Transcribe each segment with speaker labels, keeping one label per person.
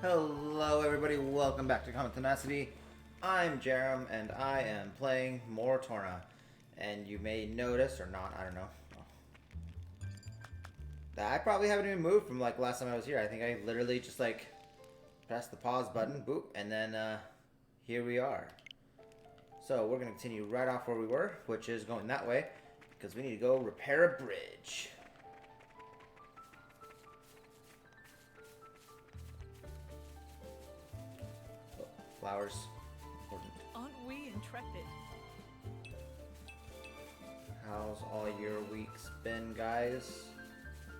Speaker 1: Hello everybody, welcome back to Common Tenacity. I'm Jarom and I am playing more Torna. And you may notice, or not, I don't know, that I probably haven't even moved from like last time I was here. I think I literally just like pressed the pause button, boop, and then here we are. So we're going to continue right off where we were, which is going that way, because we need to go repair a bridge. Flowers. Important.
Speaker 2: Aren't we intrepid?
Speaker 1: How's all your weeks been, guys?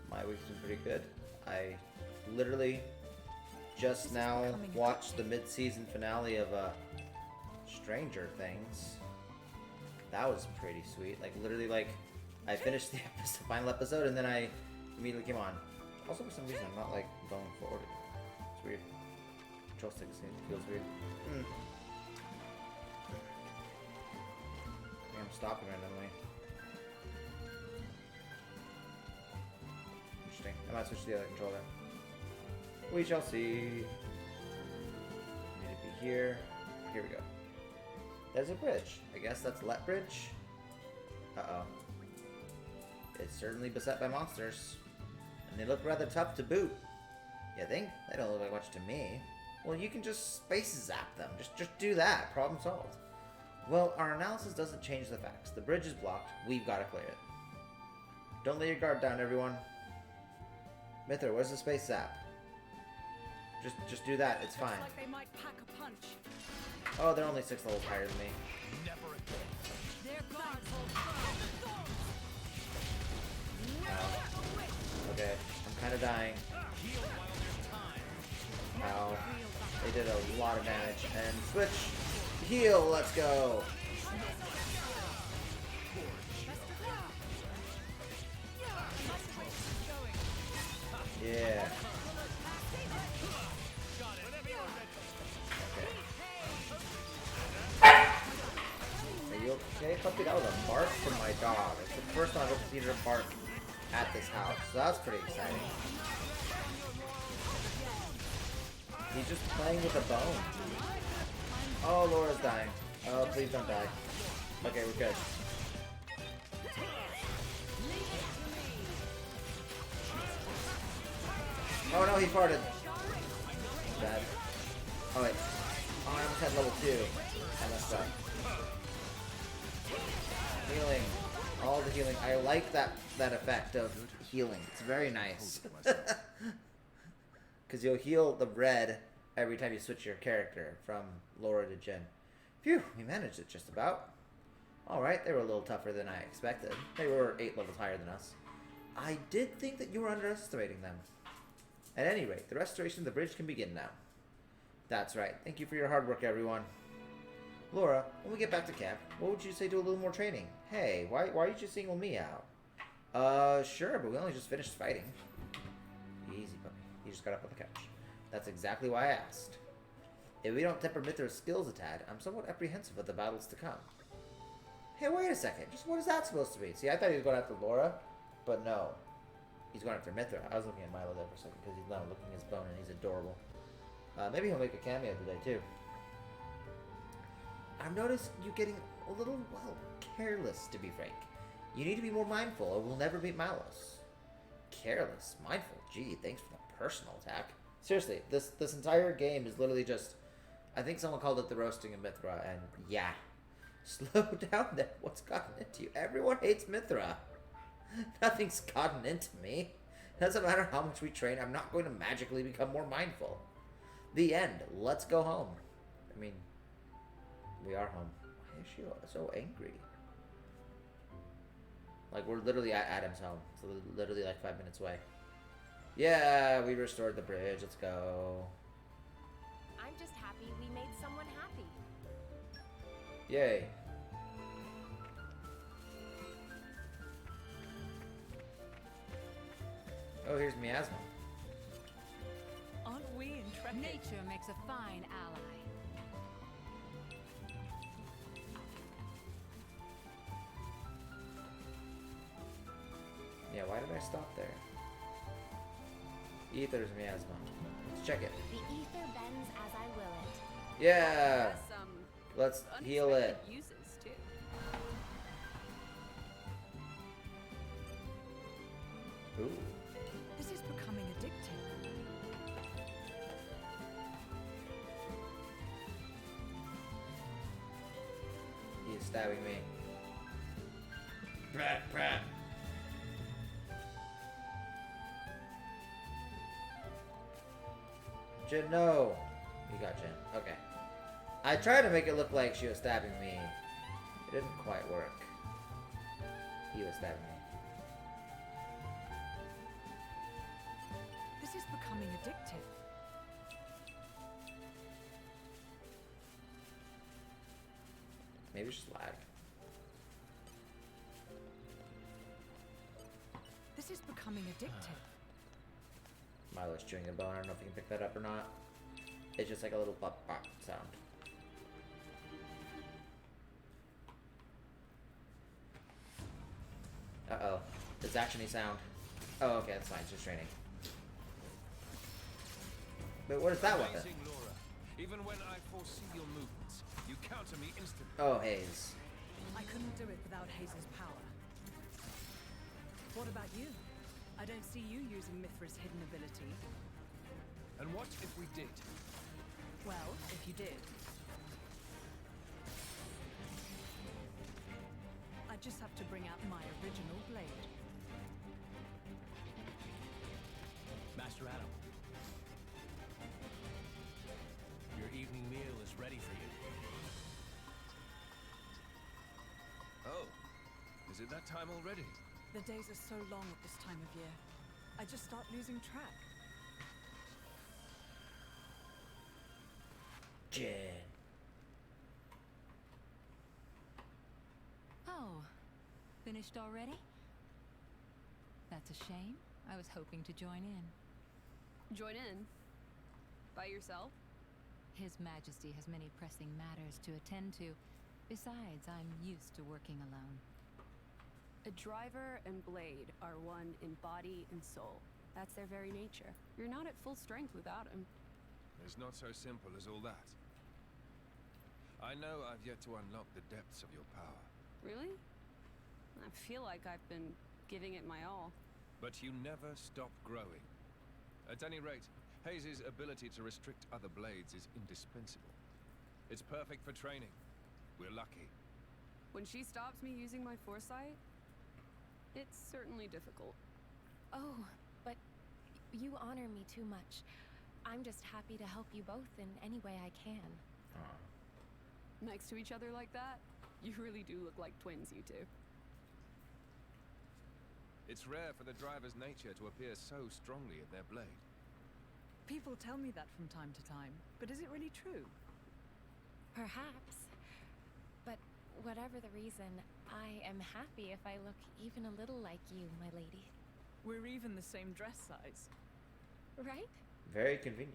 Speaker 1: My week's been pretty good. I literally just now watched the mid-season finale of Stranger Things. That was pretty sweet. Like, literally, like, I finished the final episode and then I immediately came on. Also, for some reason, I'm not, like, going forward. It's weird. Control stick feels weird. I'm stopping randomly. Interesting. I might switch to the other controller. We shall see. Need to be here. Here we go. There's a bridge. I guess that's Let Bridge. Uh-oh. It's certainly beset by monsters. And they look rather tough to boot. You think? They don't look like much to me. Well, you can just space zap them. Just do that. Problem solved. Well, our analysis doesn't change the facts. The bridge is blocked. We've got to clear it. Don't lay your guard down, everyone. Mithra, where's the space zap? Just do that. It's fine.
Speaker 2: Like they might pack a punch.
Speaker 1: Oh, they're only 6 levels higher than me.
Speaker 2: Their guards
Speaker 1: Ow. Okay, I'm kind of dying. Ow. They did a lot of damage. And switch. Heal, let's go. Yeah. Are you okay, puppy? That was a bark from my dog. It's the first time I've ever seen her bark at this house, so that's pretty exciting. He's just playing with a bone. Oh, Laura's dying. Oh, please don't die. Okay, we're good. Oh no, he farted. Bad. Oh wait. Oh, I almost had level 2. I messed up. Healing. All the healing. I like that effect of healing. It's very nice. Because you'll heal the red every time you switch your character from Laura to Jen. Phew, we managed it just about. Alright, they were a little tougher than I expected. They were 8 levels higher than us. I did think that you were underestimating them. At any rate, the restoration of the bridge can begin now. That's right. Thank you for your hard work, everyone. Laura, when we get back to camp, what would you say to a little more training? Hey, why are you just singling me out? Sure, but we only just finished fighting. Easy, puppy. He just got up on the couch. That's exactly why I asked. If we don't temper Mithra's skills a tad, I'm somewhat apprehensive of the battles to come. Hey, wait a second. Just what is that supposed to be? See, I thought he was going after Laura, but no. He's going after Mithra. I was looking at Milo there for a second because he's now looking at his bone and he's adorable. Maybe he'll make a cameo today too. I've noticed you getting a little, well, careless, to be frank. You need to be more mindful or we'll never beat Malos. Careless? Mindful? Gee, thanks for the personal attack. Seriously, this entire game is literally just... I think someone called it the roasting of Mithra, and yeah. Slow down there. What's gotten into you? Everyone hates Mithra. Nothing's gotten into me. Doesn't matter how much we train, I'm not going to magically become more mindful. The end. Let's go home. I mean, we are home. Why is she so angry? Like, we're literally at Adam's home. So literally like 5 minutes away. Yeah, we restored the bridge. Let's go.
Speaker 3: I'm just happy we made someone happy.
Speaker 1: Yay. Oh, here's Miasma.
Speaker 2: Aren't we intrepid?
Speaker 4: Nature makes a fine ally.
Speaker 1: Yeah, why did I stop there? Ether's Miasma. Let's check it.
Speaker 3: The ether bends as I will it.
Speaker 1: Yeah.
Speaker 5: Has some
Speaker 1: Let's heal it.
Speaker 5: unexpected uses too.
Speaker 1: Ooh.
Speaker 2: This is becoming addictive.
Speaker 1: He is stabbing me. Brat, brat. Jin, no. You got Jin. Okay. I tried to make it look like she was stabbing me. It didn't quite work. He was stabbing me.
Speaker 2: This is becoming addictive.
Speaker 1: Maybe it's just lag.
Speaker 2: This is becoming addictive.
Speaker 1: Milo's chewing a bone. I don't know if you can pick that up or not. It's just like a little pop pop sound. Uh-oh. It's actiony sound. Oh, okay, that's fine. It's just training. But what is that weapon?
Speaker 6: Amazing, Laura. Even when I foresee your movements, you counter me instantly.
Speaker 1: Oh, Haze.
Speaker 2: I couldn't do it without Haze's power. What about you? I don't see you using Mithra's hidden ability.
Speaker 6: And what if we did?
Speaker 2: Well, if you did. I just have to bring out my original blade.
Speaker 7: Master Adam, your evening meal is ready for you.
Speaker 6: Oh, is it that time already?
Speaker 2: The days are so long at this time of year. I just start losing track.
Speaker 1: Jin.
Speaker 4: Oh, finished already? That's a shame. I was hoping to join in.
Speaker 5: Join in. By yourself?
Speaker 4: His Majesty has many pressing matters to attend to. Besides, I'm used to working alone.
Speaker 5: A driver and blade are one in body and soul. That's their very nature. You're not at full strength without him.
Speaker 6: It's not so simple as all that. I know I've yet to unlock the depths of your power.
Speaker 5: Really? I feel like I've been giving it my all.
Speaker 6: But you never stop growing. At any rate, Haze's ability to restrict other blades is indispensable. It's perfect for training. We're lucky.
Speaker 5: When she stops me using my foresight, it's certainly difficult.
Speaker 3: Oh, but you honor me too much. I'm just happy to help you both in any way I can.
Speaker 5: Next to each other like that, you really do look like twins, you two.
Speaker 6: It's rare for the driver's nature to appear so strongly in their blade.
Speaker 2: People tell me that from time to time, but is it really true?
Speaker 3: Perhaps. But whatever the reason, I am happy if I look even a little like you, my lady.
Speaker 2: We're even the same dress size.
Speaker 3: Right?
Speaker 1: Very convenient.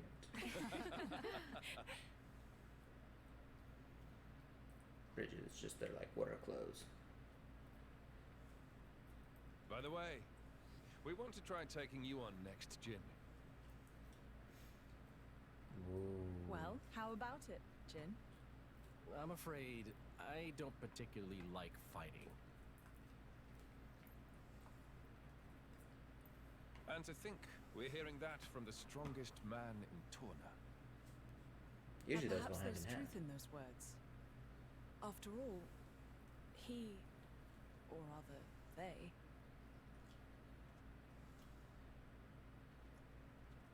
Speaker 1: Bridget is just there like, what are clothes?
Speaker 6: By the way, we want to try taking you on next, Jin.
Speaker 1: Ooh.
Speaker 2: Well, how about it, Jin?
Speaker 7: I'm afraid I don't particularly like fighting.
Speaker 6: And to think we're hearing that from the strongest man in Torna.
Speaker 1: Usually
Speaker 2: But
Speaker 1: those go
Speaker 2: perhaps
Speaker 1: hand
Speaker 2: there's
Speaker 1: in hand.
Speaker 2: truth in those words. After all, he, or rather, they,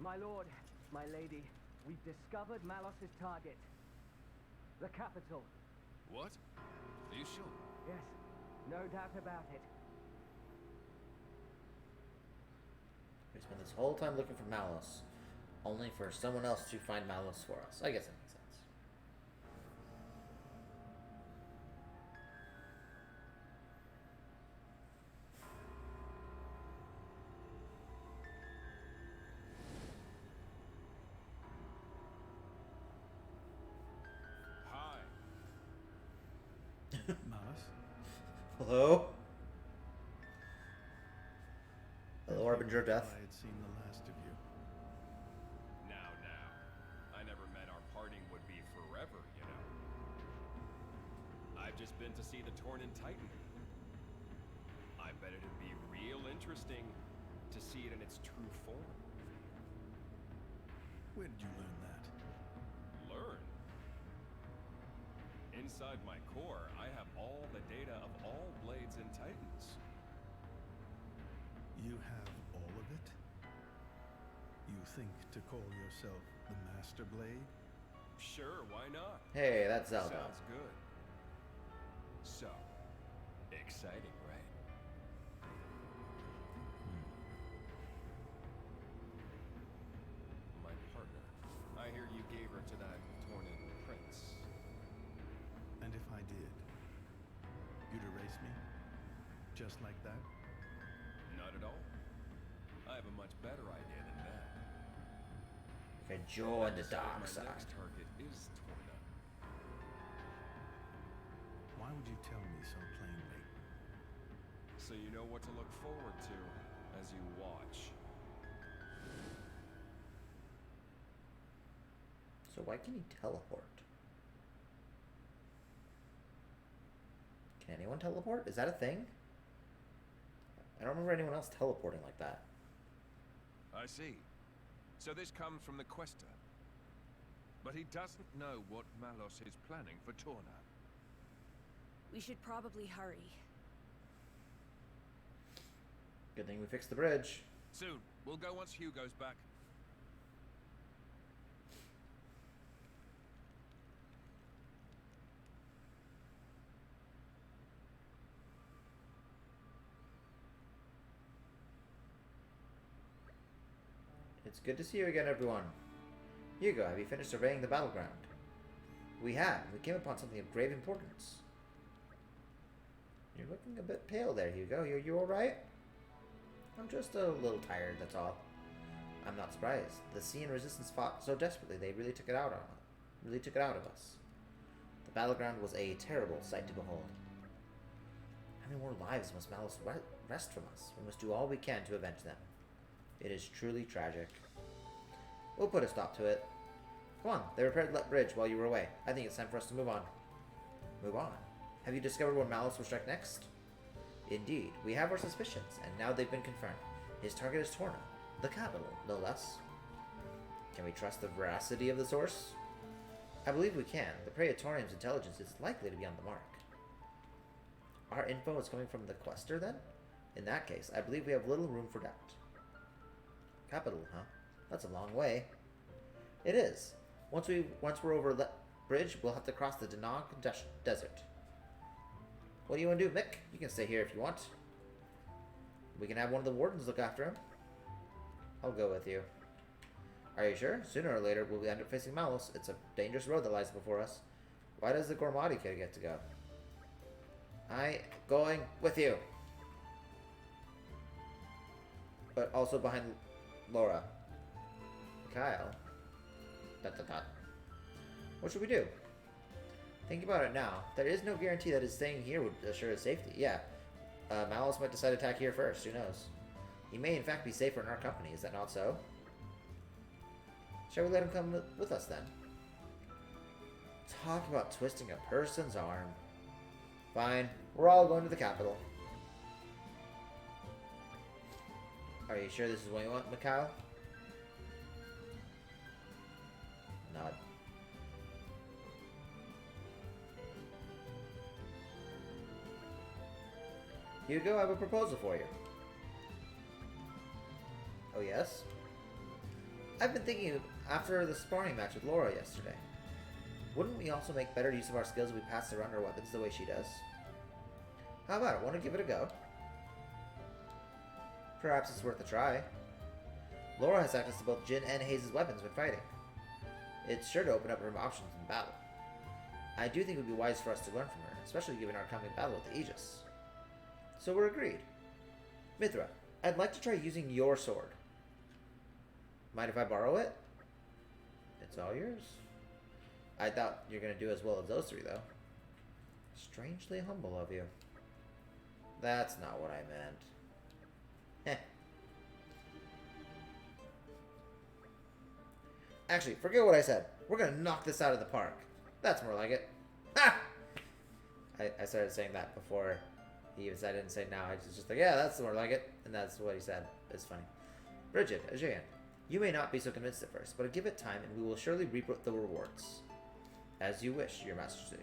Speaker 8: My lord, my lady, we've discovered Malos's target. The capital.
Speaker 6: What? Are you sure?
Speaker 8: Yes, no doubt about it.
Speaker 1: We spent this whole time looking for Malos, only for someone else to find Malos for us. I guess that makes sense.
Speaker 6: Hi.
Speaker 7: Malos?
Speaker 1: Hello? Hello, Harbinger of Death.
Speaker 7: I had seen the last of you.
Speaker 6: Now,
Speaker 9: just been to see the Tornan Titan. I bet it'd be real interesting to see it in its true form.
Speaker 10: Where did you learn that?
Speaker 9: Learn? Inside my core, I have all the data of all blades and titans.
Speaker 10: You have all of it? You think to call yourself the Master Blade?
Speaker 9: Sure, why not?
Speaker 1: Hey, that's Zelda.
Speaker 9: Sounds good. So, exciting, right? My partner. I hear you gave her to that Tornan prince.
Speaker 10: And if I did, you'd erase me? Just like that?
Speaker 9: Not at all. I have a much better idea than that.
Speaker 1: Okay, join the
Speaker 9: So
Speaker 1: dark
Speaker 9: my
Speaker 1: side.
Speaker 9: next target is Torna.
Speaker 10: Why would you tell me so plainly?
Speaker 9: So you know what to look forward to as you watch.
Speaker 1: So why can he teleport? Can anyone teleport? Is that a thing? I don't remember anyone else teleporting like that.
Speaker 6: I see. So this comes from the Quester. But he doesn't know what Malos is planning for Torna.
Speaker 2: We should probably hurry.
Speaker 1: Good thing we fixed the bridge.
Speaker 6: Soon. We'll go once Hugo's back.
Speaker 1: It's good to see you again, everyone. Hugo, have you finished surveying the battleground? We have. We came upon something of grave importance. You're looking a bit pale there, Hugo. You alright? I'm just a little tired, that's all. I'm not surprised. The Sea and Resistance fought so desperately they really took it out of us. The battleground was a terrible sight to behold. How many more lives must Malos wrest from us? We must do all we can to avenge them. It is truly tragic. We'll put a stop to it. Come on, they repaired the bridge while you were away. I think it's time for us to move on. Move on? Have you discovered where Malos will strike next? Indeed, we have our suspicions, and now they've been confirmed. His target is Torna, the capital, no less. Can we trust the veracity of the source? I believe we can. The Praetorian's intelligence is likely to be on the mark. Our info is coming from the Quester, then? In that case, I believe we have little room for doubt. Capital, huh? That's a long way. It is. Once we're over the bridge, we'll have to cross the Denog Desert. What do you want to do, Mick? You can stay here if you want. We can have one of the wardens look after him. I'll go with you. Are you sure? Sooner or later, we'll end up facing Malos. It's a dangerous road that lies before us. Why does the Gormati kid get to go? Going with you. But also behind Laura. Kyle. ... What should we do? Think about it now. There is no guarantee that his staying here would assure his safety. Yeah. Malos might decide to attack here first. Who knows? He may in fact be safer in our company. Is that not so? Shall we let him come with us then? Talk about twisting a person's arm. Fine. We're all going to the capital. Are you sure this is what you want, Mikhail? Nod. Hugo, I have a proposal for you. Oh, yes? I've been thinking after the sparring match with Laura yesterday. Wouldn't we also make better use of our skills if we passed around our weapons the way she does? How about it? Want to give it a go? Perhaps it's worth a try. Laura has access to both Jin and Hayes' weapons when fighting. It's sure to open up her options in battle. I do think it would be wise for us to learn from her, especially given our coming battle with the Aegis. So we're agreed. Mithra, I'd like to try using your sword. Mind if I borrow it? It's all yours. I thought you were going to do as well as those three, though. Strangely humble of you. That's not what I meant. Heh. Actually, forget what I said. We're going to knock this out of the park. That's more like it. Ha! I started saying that before he even said I didn't say now. I was just like, yeah, that's more like it. And that's what he said. It's funny. Bridget, Aegean, you may not be so convinced at first, but give it time and we will surely reap the rewards. As you wish, Your Majesty.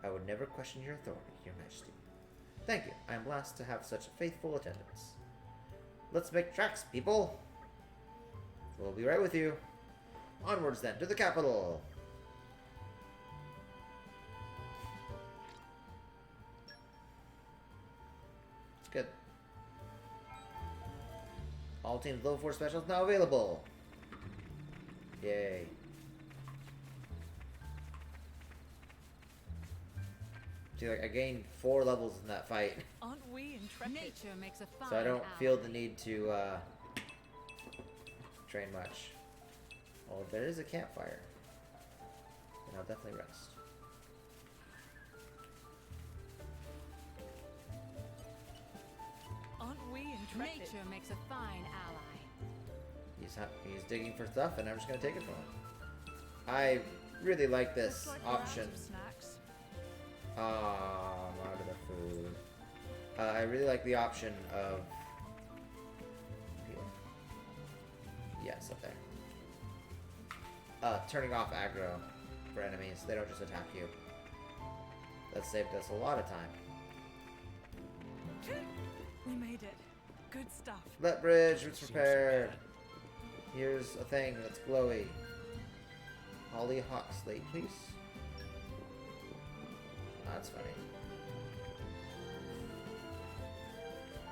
Speaker 1: I would never question your authority, Your Majesty. Thank you. I am blessed to have such faithful attendants. Let's make tracks, people. We'll be right with you. Onwards then, to the capital. It's good. All teams level 4 specials now available. Yay. See, like, I gained 4 levels in that fight.
Speaker 2: Aren't we intrepid?
Speaker 4: Nature makes a fine
Speaker 1: So I don't
Speaker 4: ally.
Speaker 1: feel the need to train much. Well, there is a campfire. And I'll definitely rest.
Speaker 2: Aren't we intrepid?
Speaker 4: Nature makes a fine ally.
Speaker 1: He's digging for stuff, and I'm just gonna take it from him. I really like this
Speaker 2: Looks like
Speaker 1: option.
Speaker 2: rounds of snacks.
Speaker 1: I'm out of the food. I really like the option of... Yes, up there. Turning off aggro for enemies. They don't just attack you. That saved us a lot of time.
Speaker 2: We made it. Good stuff.
Speaker 1: Let bridge, it's repaired. Here's a thing that's glowy. Holly Hawk slate, please. That's funny.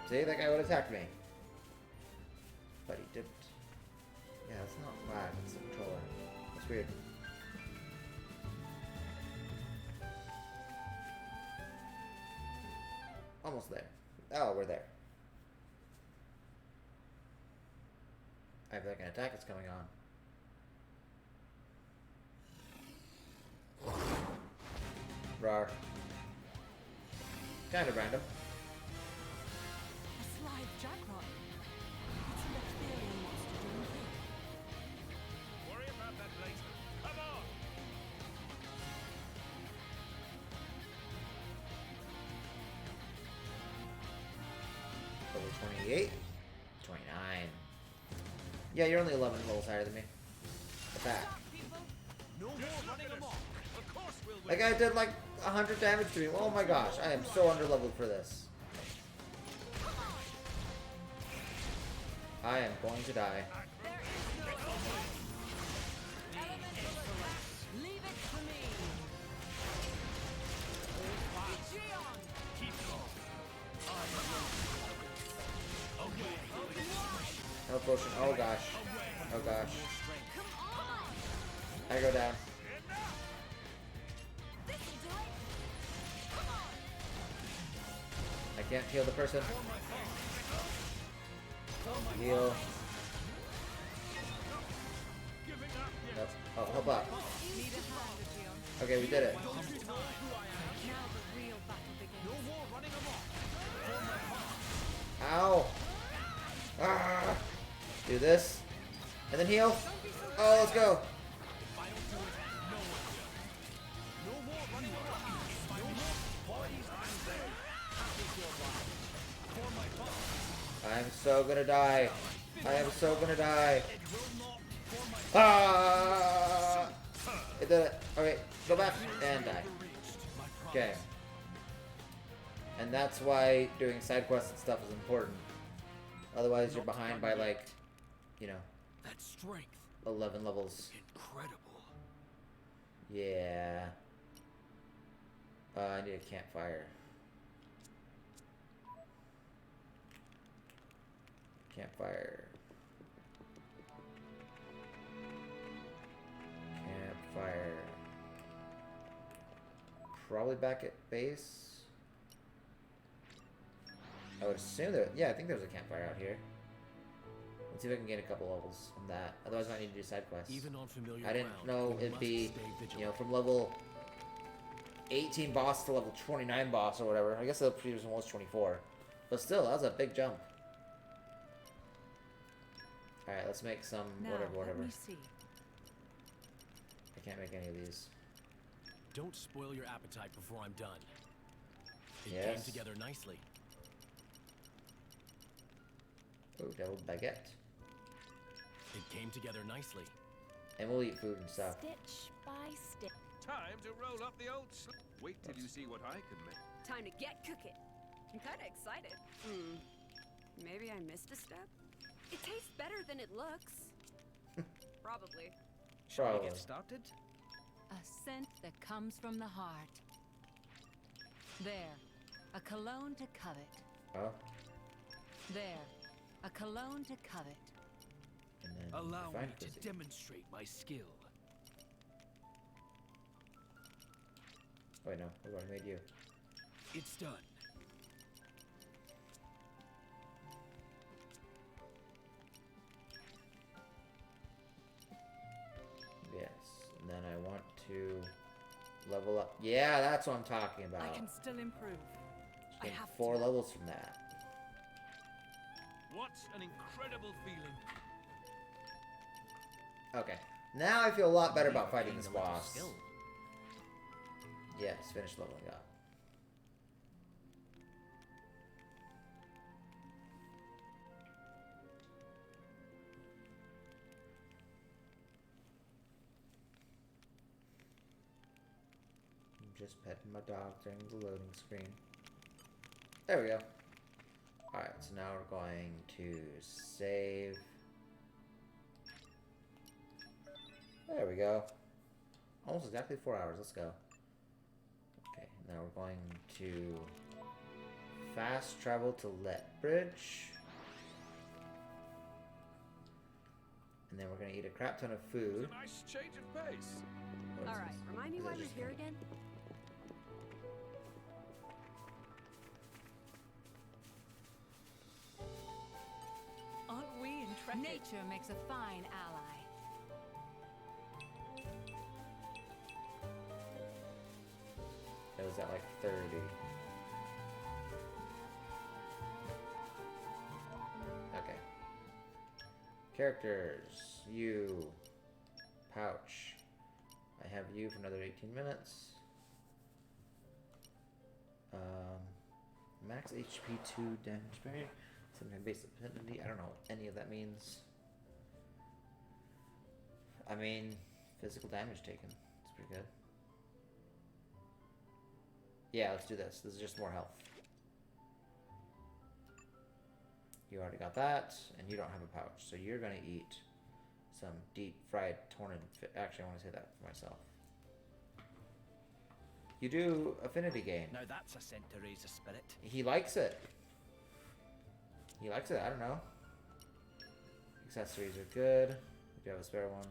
Speaker 1: See, that guy would attack me. But he didn't. Yeah, it's not lag, it's the controller. That's weird. Almost there. Oh, we're there. I feel like an attack is coming on. Rawr. Kind of random.
Speaker 2: A slide jackrot. What's an Ethereal monster doing here?
Speaker 6: Worry about that later. Come on!
Speaker 1: Level 28. 29. Yeah, you're only 11 levels higher than me. Attack.
Speaker 7: No more running amok. Of course we'll win.
Speaker 1: That guy did like 100 damage to me. Oh my gosh, I am so underleveled for this. I am going to die.
Speaker 4: Leave it to me.
Speaker 7: Keep going.
Speaker 1: No potion. Oh gosh. Oh gosh. I go down. I can't heal the person. Heal. Nope. Oh, help up. Okay, we did it.
Speaker 4: Now the real battle begins.
Speaker 1: Ow! Ah! Do this. And then heal. Oh, let's go. I'm so gonna die. I am so gonna die. Ah! I did it. Okay, go back and die. Okay. And that's why doing side quests and stuff is important. Otherwise, you're behind by like, you know,
Speaker 7: That strength.
Speaker 1: 11 levels.
Speaker 7: Incredible.
Speaker 1: Yeah. I need a campfire. Campfire. Campfire. Probably back at base. I would assume that. Yeah, I think there's a campfire out here. Let's see if I can gain a couple levels from that. Otherwise, I need to do side quests.
Speaker 7: Even on familiar
Speaker 1: I didn't
Speaker 7: ground,
Speaker 1: know
Speaker 7: we
Speaker 1: it'd
Speaker 7: must
Speaker 1: be,
Speaker 7: stay vigilant.
Speaker 1: you know, from level 18 boss to level 29 boss or whatever. I guess the previous one was 24. But still, that was a big jump. Alright, let's make some
Speaker 2: Now,
Speaker 1: whatever.
Speaker 2: let me see.
Speaker 1: I can't make any of these.
Speaker 7: Don't spoil your appetite before I'm done. It
Speaker 1: Yes.
Speaker 7: came together nicely.
Speaker 1: Oh, deviled baguette.
Speaker 7: It came together nicely.
Speaker 1: And we'll eat food and stuff.
Speaker 3: Stitch by stitch.
Speaker 6: Time to roll up the old Wait till you see what I can make.
Speaker 5: Time to get cooking. I'm kind of excited. Maybe I missed a step? It tastes better than it looks. Probably.
Speaker 8: Shall we
Speaker 1: Probably.
Speaker 8: get started?
Speaker 4: A scent that comes from the heart. There. A cologne to covet.
Speaker 1: Oh,
Speaker 4: There. A cologne to covet.
Speaker 1: and then
Speaker 7: Allow me
Speaker 1: refined
Speaker 7: to
Speaker 1: cuisine.
Speaker 7: demonstrate my skill.
Speaker 1: Wait, no, I've already made you.
Speaker 7: It's done.
Speaker 1: Yes, and then I want to level up. Yeah, that's what I'm talking about.
Speaker 2: I can still improve. I
Speaker 1: Gain
Speaker 2: have
Speaker 1: 4
Speaker 2: to.
Speaker 1: levels from that.
Speaker 6: What an incredible feeling.
Speaker 1: Okay, now I feel a lot better about fighting
Speaker 7: Gained
Speaker 1: this
Speaker 7: a little
Speaker 1: boss.
Speaker 7: skill.
Speaker 1: Yes, finish leveling up. I'm just petting my dog during the loading screen. There we go. Alright, so now we're going to save. There we go. Almost exactly 4 hours. Let's go. Okay, now we're going to fast travel to Lethbridge. And then we're going to eat a crap ton of food.
Speaker 6: It's a nice change of pace.
Speaker 1: What is
Speaker 5: All right,
Speaker 1: this?
Speaker 5: remind me
Speaker 1: Is
Speaker 5: why
Speaker 1: it
Speaker 5: we're
Speaker 1: just
Speaker 5: here
Speaker 1: me?
Speaker 5: again?
Speaker 2: Aren't we intrepid?
Speaker 4: Nature makes a fine ally.
Speaker 1: It was at like 30. Okay. Characters. You. Pouch. I have you for another 18 minutes. Max HP 2 damage barrier. Something base affinity. I don't know what any of that means. I mean, physical damage taken. It's pretty good. Yeah, let's do this. This is just more health. You already got that, and you don't have a pouch, so you're gonna eat some deep fried Torna. Actually, I want to say that for myself. You do affinity gain.
Speaker 8: Now that's a scent to raise the spirit.
Speaker 1: He likes it. He likes it. I don't know. Accessories are good. We do have a spare one.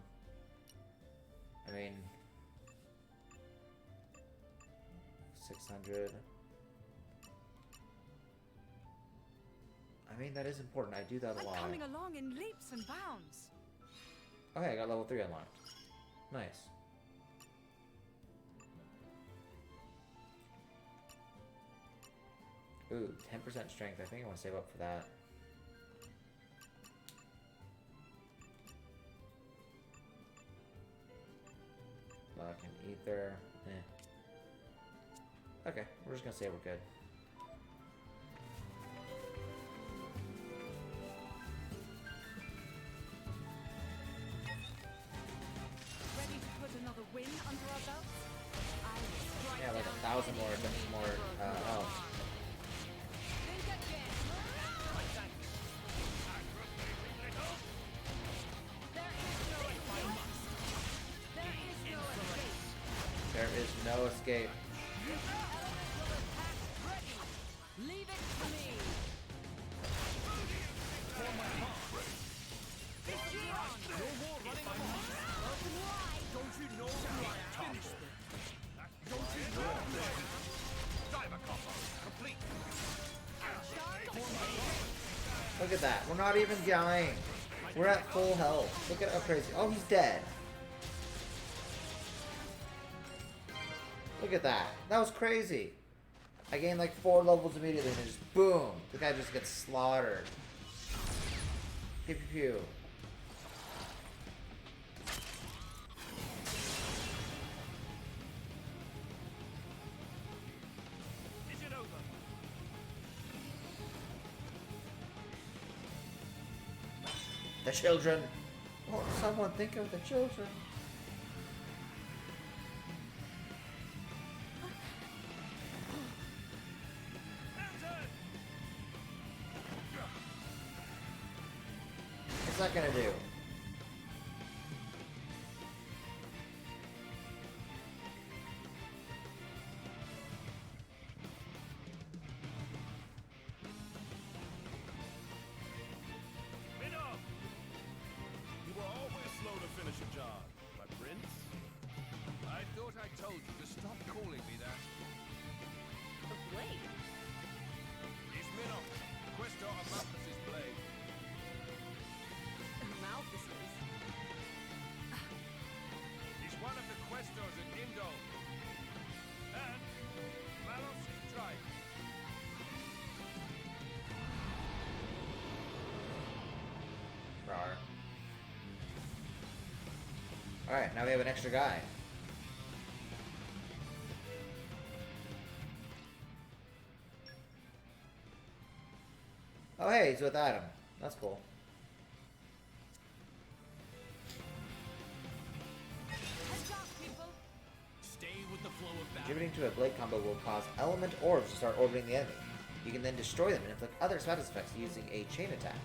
Speaker 1: I mean, 600. I mean, that is important. I do that a
Speaker 2: I'm
Speaker 1: lot.
Speaker 2: coming along in leaps and bounds.
Speaker 1: Okay, I got level 3 unlocked. Nice. Ooh, 10% strength. I think I want to save up for that. Luck and ether. Okay, we're just gonna say we're good.
Speaker 2: Ready to put another win under our belts? I will strike
Speaker 1: Yeah, like
Speaker 2: down
Speaker 1: 1,000 more, health.
Speaker 2: Think again. There is no escape.
Speaker 1: There is no escape.
Speaker 2: Leave it to me.
Speaker 1: Look at that. We're not even dying. We're at full health. Look at how crazy. Oh, he's dead. Look at that. That was crazy. I gained like 4 levels immediately and then just boom. The guy just gets slaughtered. Pew pew pew. The children. Won't someone think of the children? What's that gonna do?
Speaker 6: You were always slow to finish a job, my prince. I thought I told you to stop calling me that.
Speaker 5: A blade?
Speaker 6: He's Minnow, Questor of Malthus's blade.
Speaker 5: Malthus's?
Speaker 6: He's one of the Questors at Indol. And Malos's tribe.
Speaker 1: Rawr. Alright, now we have an extra guy. Oh hey, he's with Adam. That's cool.
Speaker 5: Heads up, people!
Speaker 7: Stay with the flow of battle.
Speaker 1: Contributing to a blade combo will cause element orbs to start orbiting the enemy. You can then destroy them and inflict other status effects using a chain attack.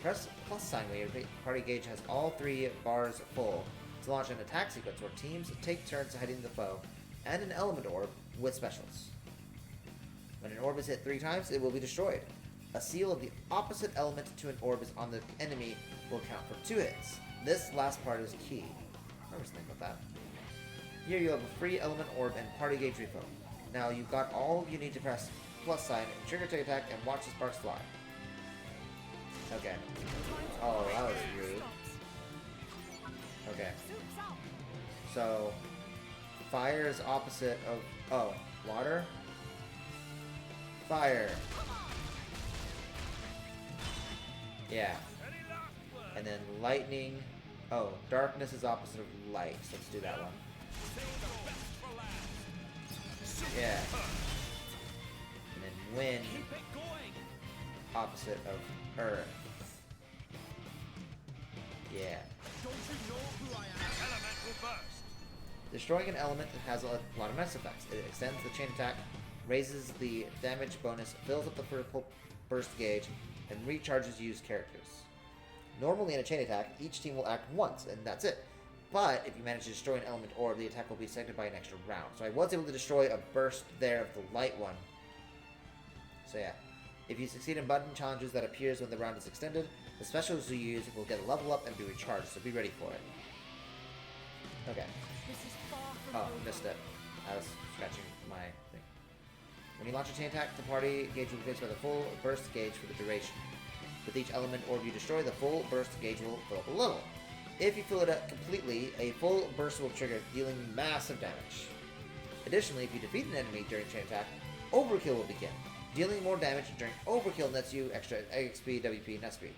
Speaker 1: Press plus sign when your party gauge has all 3 bars full to launch an attack sequence where teams take turns hitting the foe and an element orb with specials. When an orb is hit 3 times, it will be destroyed. A seal of the opposite element to an orb is on the enemy will count for 2 hits. This last part is key. I was thinking about that. Here you have a free element orb and party gauge refill. Now you've got all you need to press plus sign, trigger to attack, and watch the sparks fly. Okay. Oh, that was rude. Okay. So, fire is opposite of... Oh, water? Fire. Yeah. And then lightning... Oh, darkness is opposite of light. So let's do that one. Yeah. And then wind... opposite of earth. Yeah.
Speaker 6: Don't you know who I am? Elemental burst.
Speaker 1: Destroying an element has a lot of nice effects. It extends the chain attack, raises the damage bonus, fills up the vertical burst gauge, and recharges used characters. Normally in a chain attack, each team will act once, and that's it. But if you manage to destroy an element orb, the attack will be seconded by an extra round. So I was able to destroy a burst there of the light one. So yeah. If you succeed in button challenges that appears when the round is extended, the specials you use will get a level up and be recharged, so be ready for it. Okay. Oh, missed it. I was scratching my thing. When you launch a chain attack, the party gauge will be fixed by the full burst gauge for the duration. With each element orb you destroy, the full burst gauge will fill up a little. If you fill it up completely, a full burst will trigger, dealing massive damage. Additionally, if you defeat an enemy during chain attack, overkill will begin. Dealing more damage during overkill nets you extra XP, WP, net speed.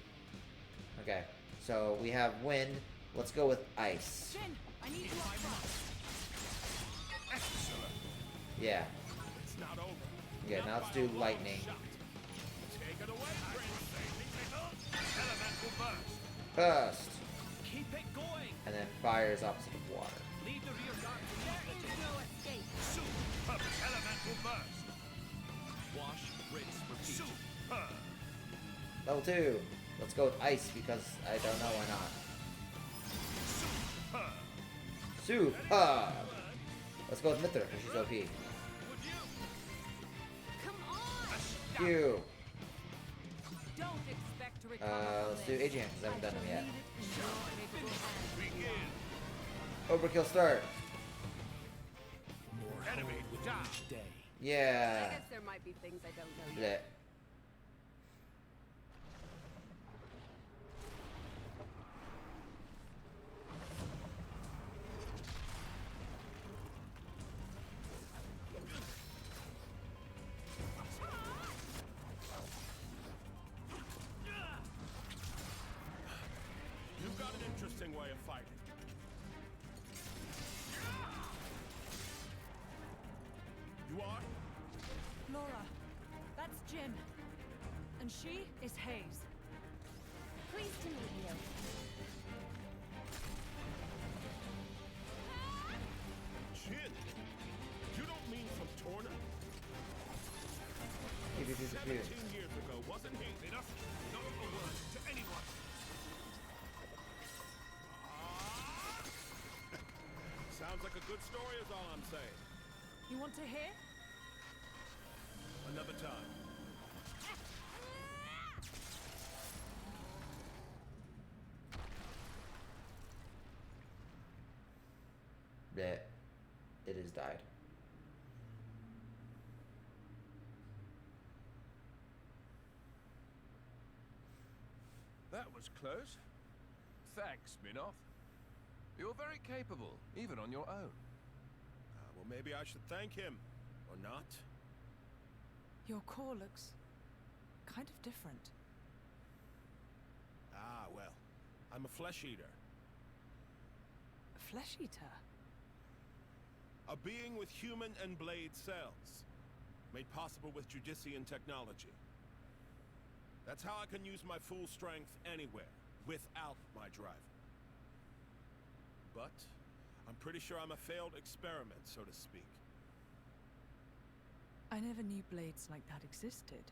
Speaker 1: Okay, so we have wind. Let's go with ice.
Speaker 5: Jin, I need you up front.
Speaker 6: Excellent.
Speaker 1: Yeah.
Speaker 6: It's not over.
Speaker 1: Okay, now let's do lightning.
Speaker 6: Take it away, Prince. Elemental burst.
Speaker 1: Burst.
Speaker 7: Keep it going.
Speaker 1: And then fire is opposite of water.
Speaker 7: Leave the rear guard.
Speaker 5: There is no escape.
Speaker 6: Super elemental burst.
Speaker 7: Wash, rinse, repeat.
Speaker 6: Super.
Speaker 1: Level 2. Let's go with ice because I don't know why not. Super. Let's go with Mithra because she's OP.
Speaker 5: Come on!
Speaker 1: Q.
Speaker 5: Don't expect to recover.
Speaker 1: Let's do Adrian because I haven't done them yet.
Speaker 6: Begin.
Speaker 1: Overkill start.
Speaker 7: More
Speaker 6: Enemy
Speaker 7: with
Speaker 6: down.
Speaker 7: each day.
Speaker 1: Yeah.
Speaker 5: I guess there might be things I don't know
Speaker 1: Yeah.
Speaker 5: yet.
Speaker 6: You've got an interesting way of fighting. You are?
Speaker 2: Laura, that's Jin. And she is Hayes.
Speaker 3: Pleased to meet
Speaker 9: Sounds like a good story is all I'm saying.
Speaker 2: You want to hear?
Speaker 9: Another time.
Speaker 1: Yeah, it has died.
Speaker 6: That was close. Thanks, Minoth. You're very capable, even on your own.
Speaker 9: Well, maybe I should thank him. Or not.
Speaker 2: Your core looks kind of different.
Speaker 9: Ah, well. I'm a flesh eater.
Speaker 2: A flesh eater?
Speaker 9: A being with human and blade cells. Made possible with Judician technology. That's how I can use my full strength anywhere, without my driver. But I'm pretty sure I'm a failed experiment, so to speak.
Speaker 2: I never knew blades like that existed.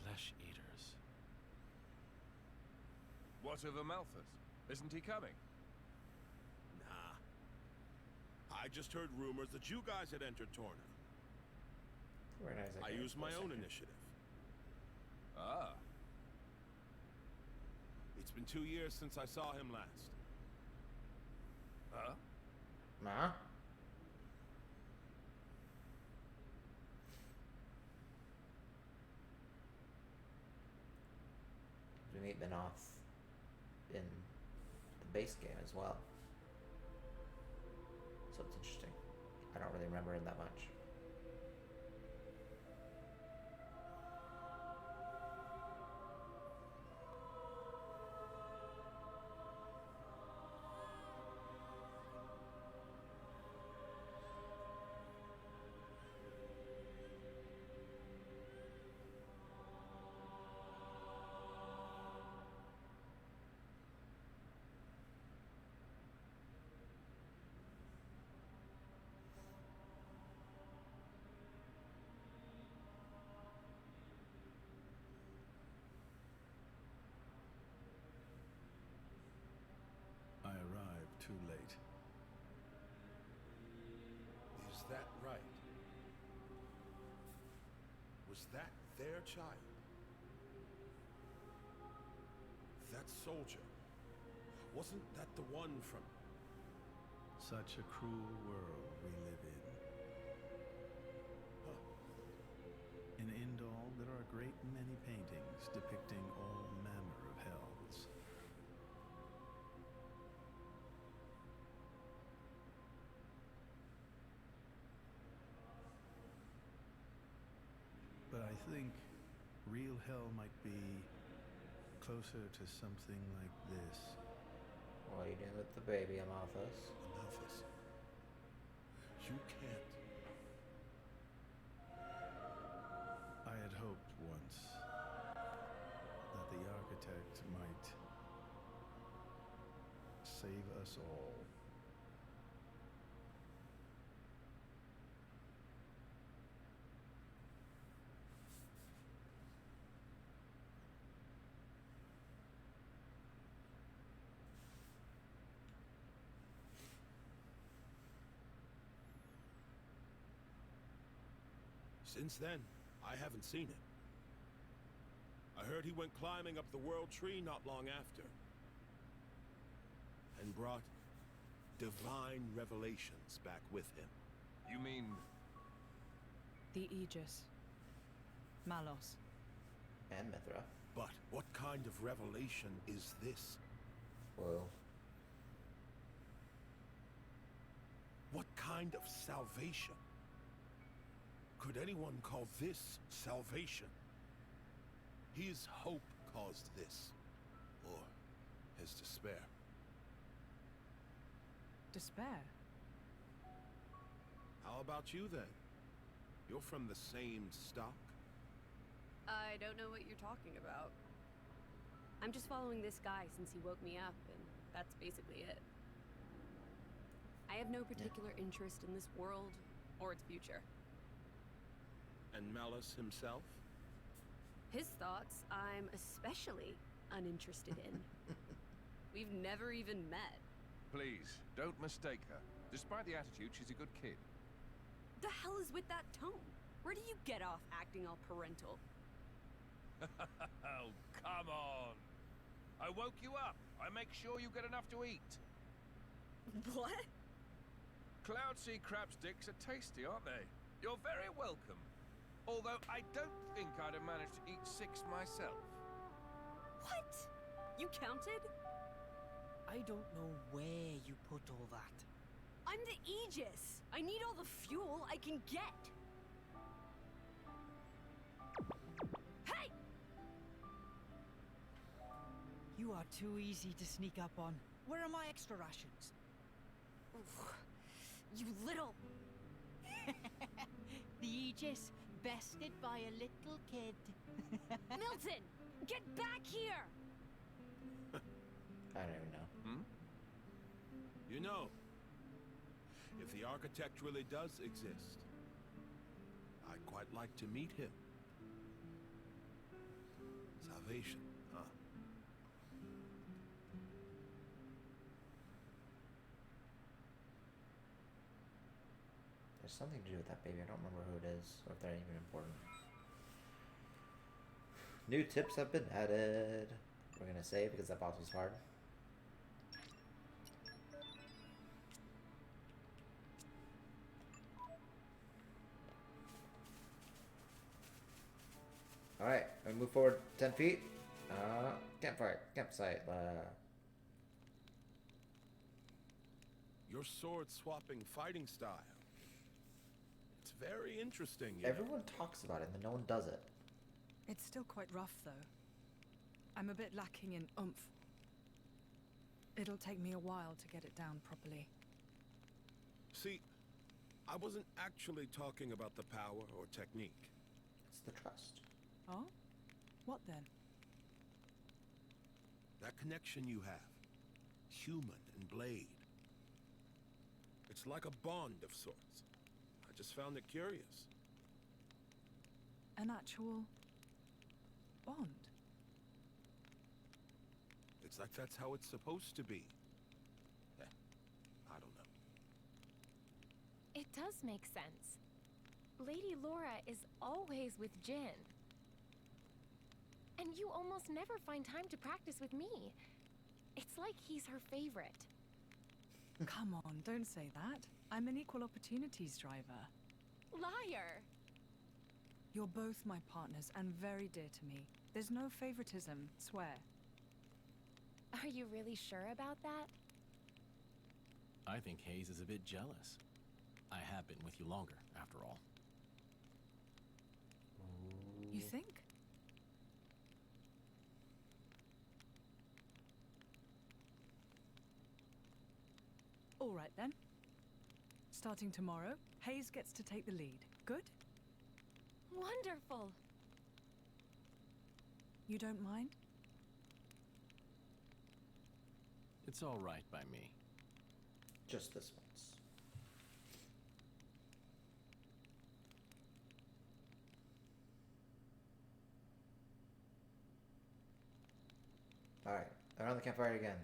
Speaker 7: Flesh eaters.
Speaker 6: What of Amalthus? Isn't he coming?
Speaker 9: Nah. I just heard rumors that you guys had entered Torna.
Speaker 1: Very nice.
Speaker 9: I used my own initiative.
Speaker 6: Ah.
Speaker 9: It's been 2 years since I saw him last.
Speaker 6: Huh?
Speaker 1: Nah. We meet Minoth in the base game as well. So it's interesting. I don't really remember him that much.
Speaker 10: I arrived too late.
Speaker 9: Is that right? Was that their child? That soldier? Wasn't that the one from...
Speaker 10: Such a cruel world we live in.
Speaker 9: Huh.
Speaker 10: In Indal, there are a great many paintings depicting all manner of hells. But I think real hell might be closer to something like this.
Speaker 1: What are you doing with the baby, Amalthus?
Speaker 9: Amalthus. You can't.
Speaker 10: I had hoped once that the architect might save us all.
Speaker 9: Since then, I haven't seen him. I heard he went climbing up the World Tree not long after. And brought divine revelations back with him.
Speaker 6: You mean...
Speaker 2: The Aegis. Malos.
Speaker 1: And Mithra.
Speaker 9: But what kind of revelation is this?
Speaker 1: Whoa.
Speaker 9: What kind of salvation? Could anyone call this salvation? His hope caused this. Or his despair.
Speaker 2: Despair?
Speaker 9: How about you then? You're from the same stock?
Speaker 5: I don't know what you're talking about. I'm just following this guy since he woke me up, and that's basically it. I have no particular interest in this world or its future.
Speaker 9: And Malus himself?
Speaker 5: His thoughts, I'm especially uninterested in. We've never even met.
Speaker 6: please, don't mistake her. Despite the attitude, she's a good kid.
Speaker 5: The hell is with that tone? Where do you get off acting all parental?
Speaker 6: Oh, come on. I woke you up. I make sure you get enough to eat.
Speaker 5: What?
Speaker 6: Cloud sea crab sticks are tasty, aren't they? You're very welcome. Although I don't think I'd have managed to eat 6 myself.
Speaker 5: What? You counted?
Speaker 8: I don't know where you put all that.
Speaker 5: I'm the Aegis. I need all the fuel I can get. Hey!
Speaker 8: You are too easy to sneak up on. Where are my extra rations?
Speaker 5: Oof. You little...
Speaker 8: The Aegis, bested by a little kid.
Speaker 5: Milton! Get back here!
Speaker 1: I don't even know.
Speaker 6: Hmm?
Speaker 9: You know, if the architect really does exist, I'd quite like to meet him. Salvation, huh?
Speaker 1: There's something to do with that baby. I don't remember who it is, or if they're even important. New tips have been added. We're gonna save because that boss was hard. Alright, we move forward 10 feet. Campsite.
Speaker 9: Your sword-swapping fighting style. It's very interesting, you know.
Speaker 1: Everyone talks about it, and no one does it.
Speaker 2: It's still quite rough, though. I'm a bit lacking in oomph. It'll take me a while to get it down properly.
Speaker 9: See, I wasn't actually talking about the power or technique.
Speaker 1: It's the trust.
Speaker 2: Oh? What then?
Speaker 9: That connection you have, human and blade. It's like a bond of sorts. I just found it curious.
Speaker 2: An actual... bond?
Speaker 9: It's like that's how it's supposed to be. I don't know.
Speaker 3: It does make sense. Lady Laura is always with Jin. And you almost never find time to practice with me. It's like he's her favorite.
Speaker 2: Come on, don't say that. I'm an equal opportunities driver.
Speaker 3: Liar!
Speaker 2: You're both my partners and very dear to me. There's no favoritism, swear.
Speaker 3: Are you really sure about that?
Speaker 7: I think Hayes is a bit jealous. I have been with you longer, after all.
Speaker 2: You think? All right then. Starting tomorrow, Hayes gets to take the lead. Good?
Speaker 3: Wonderful!
Speaker 2: You don't mind?
Speaker 7: It's all right by me.
Speaker 1: Just this once. Alright, around the campfire again.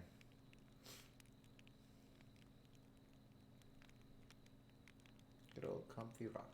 Speaker 1: Good old comfy rocks.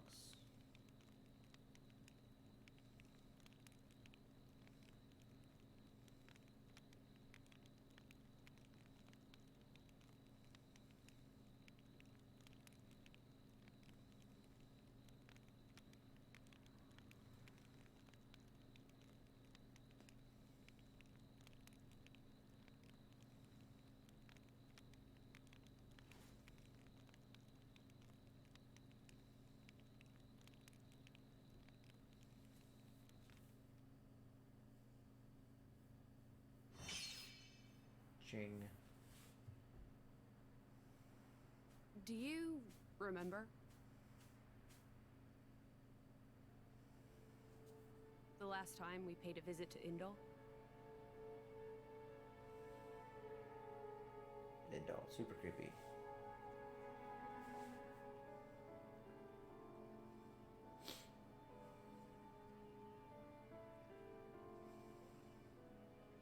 Speaker 1: Ching.
Speaker 5: Do you remember? The last time we paid a visit to Indal?
Speaker 1: Indal, super creepy.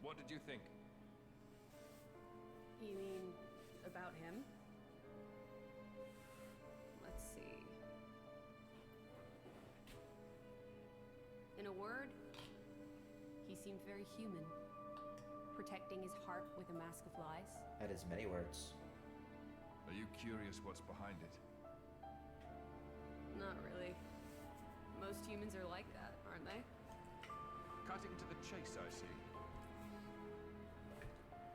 Speaker 6: What did you think?
Speaker 5: You mean about him. Let's see. In a word, he seemed very human, protecting his heart with a mask of lies.
Speaker 1: That is many words.
Speaker 6: Are you curious what's behind it?
Speaker 5: Not really. Most humans are like that, aren't they?
Speaker 6: Cutting to the chase, I see.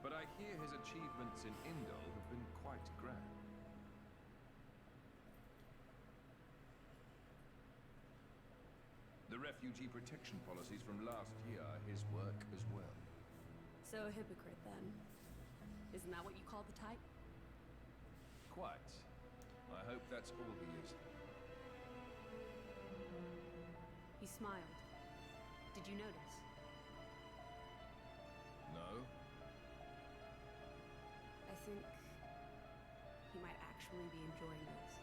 Speaker 6: But I hear his achievements in Indol have been quite grand. The refugee protection policies from last year are his work as well.
Speaker 5: So a hypocrite, then. Isn't that what you call the type?
Speaker 6: Quite. I hope that's all he is.
Speaker 5: He smiled. Did you notice?
Speaker 6: No?
Speaker 5: I think he might actually be enjoying this.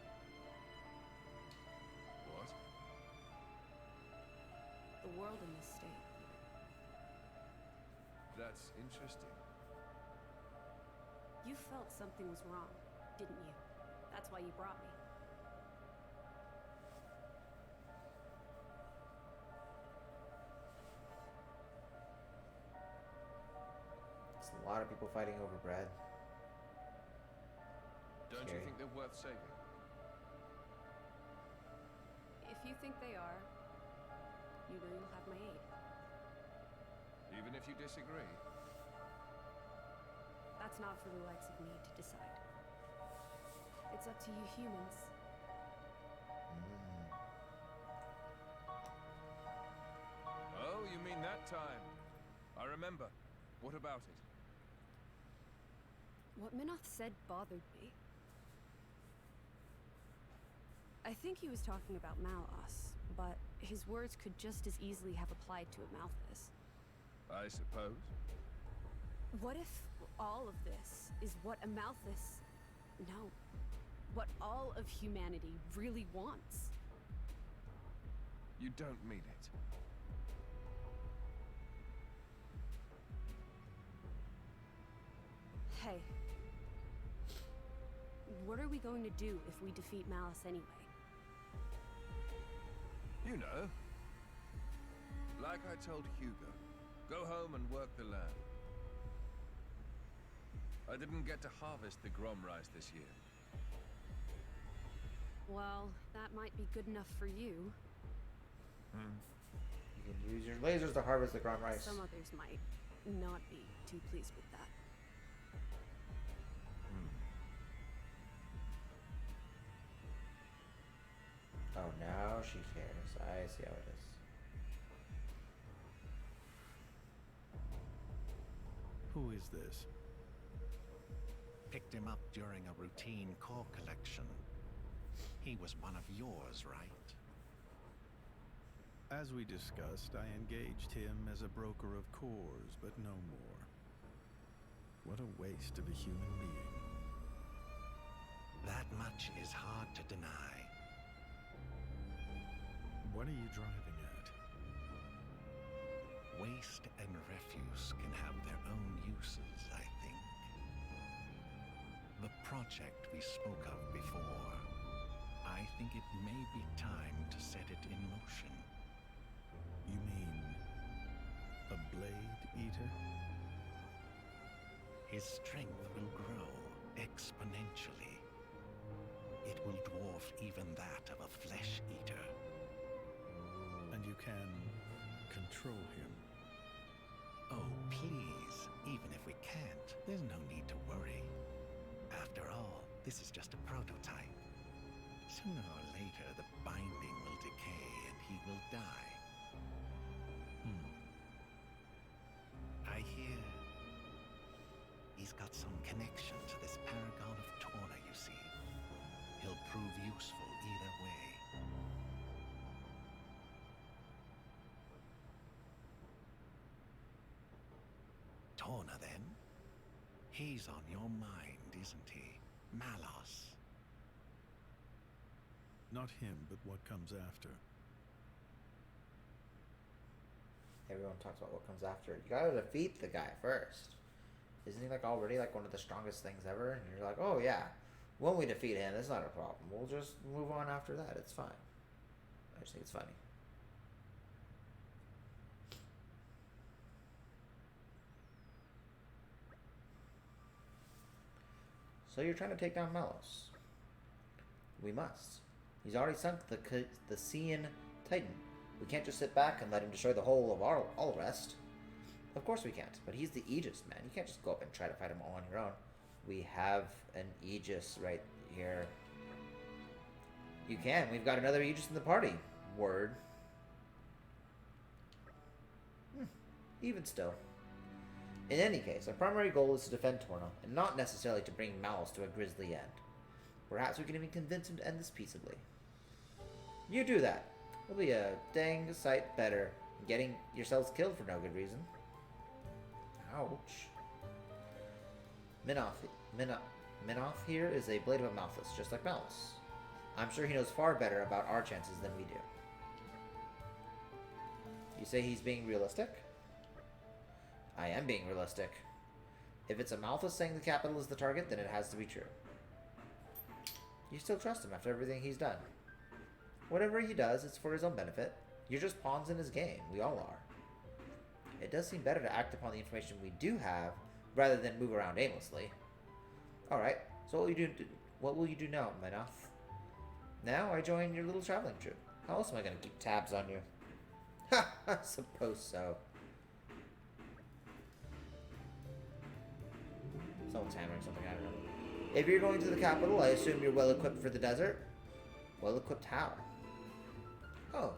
Speaker 6: What?
Speaker 5: The world in this state.
Speaker 6: That's interesting.
Speaker 5: You felt something was wrong, didn't you? That's why you brought me.
Speaker 1: It's a lot of people fighting over bread.
Speaker 6: Don't you think they're worth saving?
Speaker 5: If you think they are, you know you'll have my aid.
Speaker 6: Even if you disagree?
Speaker 5: That's not for the likes of me to decide. It's up to you humans.
Speaker 6: Oh, you mean that time? I remember. What about it?
Speaker 5: What Minoth said bothered me. I think he was talking about Malos, but his words could just as easily have applied to Amalthus.
Speaker 6: I suppose.
Speaker 5: What if all of this is what Amalthus... No. What all of humanity really wants?
Speaker 6: You don't mean it.
Speaker 5: Hey. What are we going to do if we defeat Malice anyway?
Speaker 6: You know. Like I told Hugo. Go home and work the land. I didn't get to harvest the Grom rice this year.
Speaker 5: Well, that might be good enough for you.
Speaker 1: You can use your lasers to harvest the Grom rice.
Speaker 5: Some others might not be too pleased with that.
Speaker 1: Oh, now she cares. I see how it is.
Speaker 10: Who is this?
Speaker 11: Picked him up during a routine core collection. He was one of yours, right?
Speaker 10: As we discussed, I engaged him as a broker of cores, but no more. What a waste of a human being.
Speaker 11: That much is hard to deny.
Speaker 10: What are you driving at?
Speaker 11: Waste and refuse can have their own uses, I think. The project we spoke of before, I think it may be time to set it in motion.
Speaker 10: You mean a blade eater?
Speaker 11: His strength will grow exponentially. It will dwarf even that of a flesh eater.
Speaker 10: And you can control him?
Speaker 11: Oh, please. Even if we can't, there's no need to worry. After all, this is just a prototype. Sooner or later, the binding will decay and he will die. I hear he's got some connection to this paragon of Torna, you see. He'll prove useful either way. Torna, then? He's on your mind, isn't he? Malos.
Speaker 10: Not him, but what comes after.
Speaker 1: Everyone talks about what comes after. You gotta defeat the guy first. Isn't he like already like one of the strongest things ever? And you're like, oh yeah, when we defeat him, it's not a problem. We'll just move on after that. It's fine. I just think it's funny. So you're trying to take down Malos. We must. He's already sunk the Cian Titan. We can't just sit back and let him destroy the whole of all rest. Of course we can't, but he's the Aegis, man. You can't just go up and try to fight him all on your own. We have an Aegis right here. You can. We've got another Aegis in the party. Word. Even still. In any case, our primary goal is to defend Torna, and not necessarily to bring Malos to a grisly end. Perhaps we can even convince him to end this peaceably. You do that. It'll be a dang sight better than getting yourselves killed for no good reason. Ouch. Minoth here is a blade of a Malthus, just like Malos. I'm sure he knows far better about our chances than we do. You say he's being realistic? I am being realistic. If it's a Malthus saying the capital is the target, then it has to be true. You still trust him after everything he's done. Whatever he does, it's for his own benefit. You're just pawns in his game. We all are. It does seem better to act upon the information we do have, rather than move around aimlessly. Alright, so what will you do now, Minoth? Now I join your little traveling troupe. How else am I going to keep tabs on you? Ha! I suppose so. Someone's hammering something, I don't know. If you're going to the capital, I assume you're well-equipped for the desert? Well-equipped how? Oh,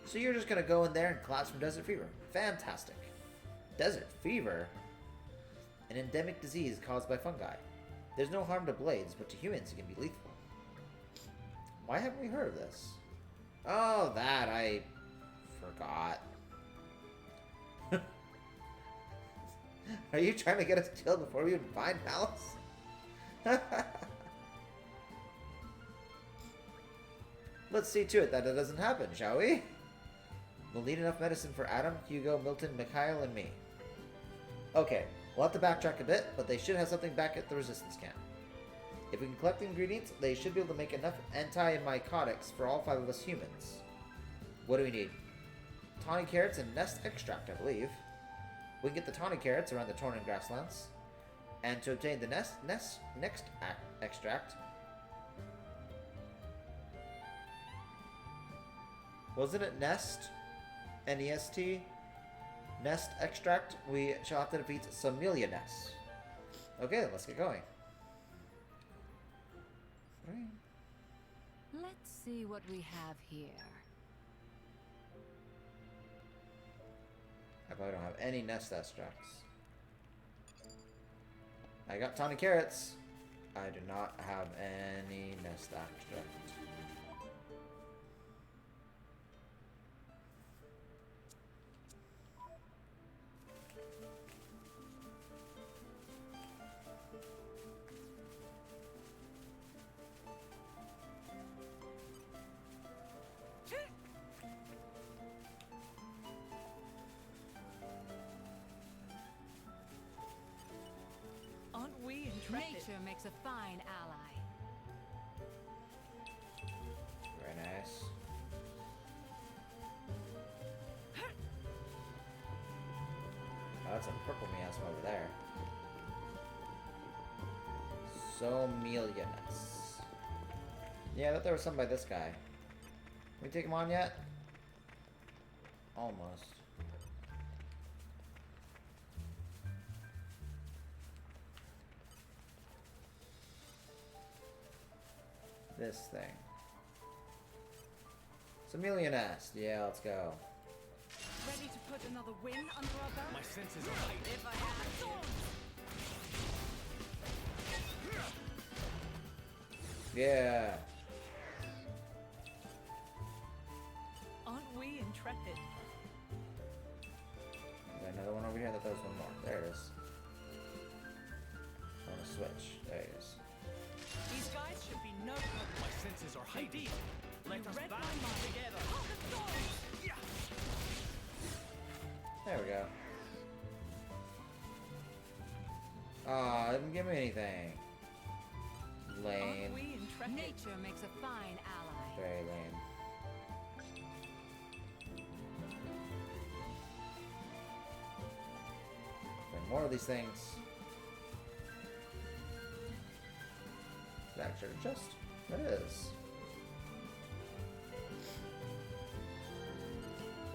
Speaker 1: so you're just going to go in there and collapse from desert fever. Fantastic. Desert fever? An endemic disease caused by fungi. There's no harm to blades, but to humans it can be lethal. Why haven't we heard of this? Oh, that I forgot. Are you trying to get us killed before we even find Malos? Let's see to it that it doesn't happen, shall we? We'll need enough medicine for Adam, Hugo, Milton, Mikhail, and me. Okay, we'll have to backtrack a bit, but they should have something back at the resistance camp. If we can collect the ingredients, they should be able to make enough anti-mycotics for all 5 of us humans. What do we need? Tawny carrots and nest extract, I believe. We can get the tawny carrots around the Torna grasslands. And to obtain the next extract... Wasn't it nest? N-E-S-T? Nest extract? We shall have to defeat Somelia Nest. Okay, let's get going.
Speaker 4: Let's see what we have here.
Speaker 1: I probably don't have any nest extracts. I got tawny carrots. I do not have any nest extract.
Speaker 4: Nature makes a fine ally.
Speaker 1: Very nice. Oh, that's a purple miasma over there. Somelianus. Yeah, I thought there was some by this guy. Can we take him on yet? Almost. This thing. Somelia Nest. Yeah, let's go.
Speaker 2: Ready to put another win under our belt?
Speaker 7: My senses are heightened.
Speaker 2: If I had to.
Speaker 1: Yeah.
Speaker 2: Aren't we intrepid?
Speaker 1: There's another one over here. I thought there was one more. There it is. I want to switch. There it is.
Speaker 2: These guys should be no problem.
Speaker 7: My senses are heightened. Let us
Speaker 2: read my
Speaker 7: battle
Speaker 2: mind.
Speaker 7: together.
Speaker 1: There we go. Aw, didn't give me anything. Lame.
Speaker 2: Aren't we intrepid?
Speaker 4: Nature makes a fine ally.
Speaker 1: Very lame. Bring more of these things. Is that actually just? It is.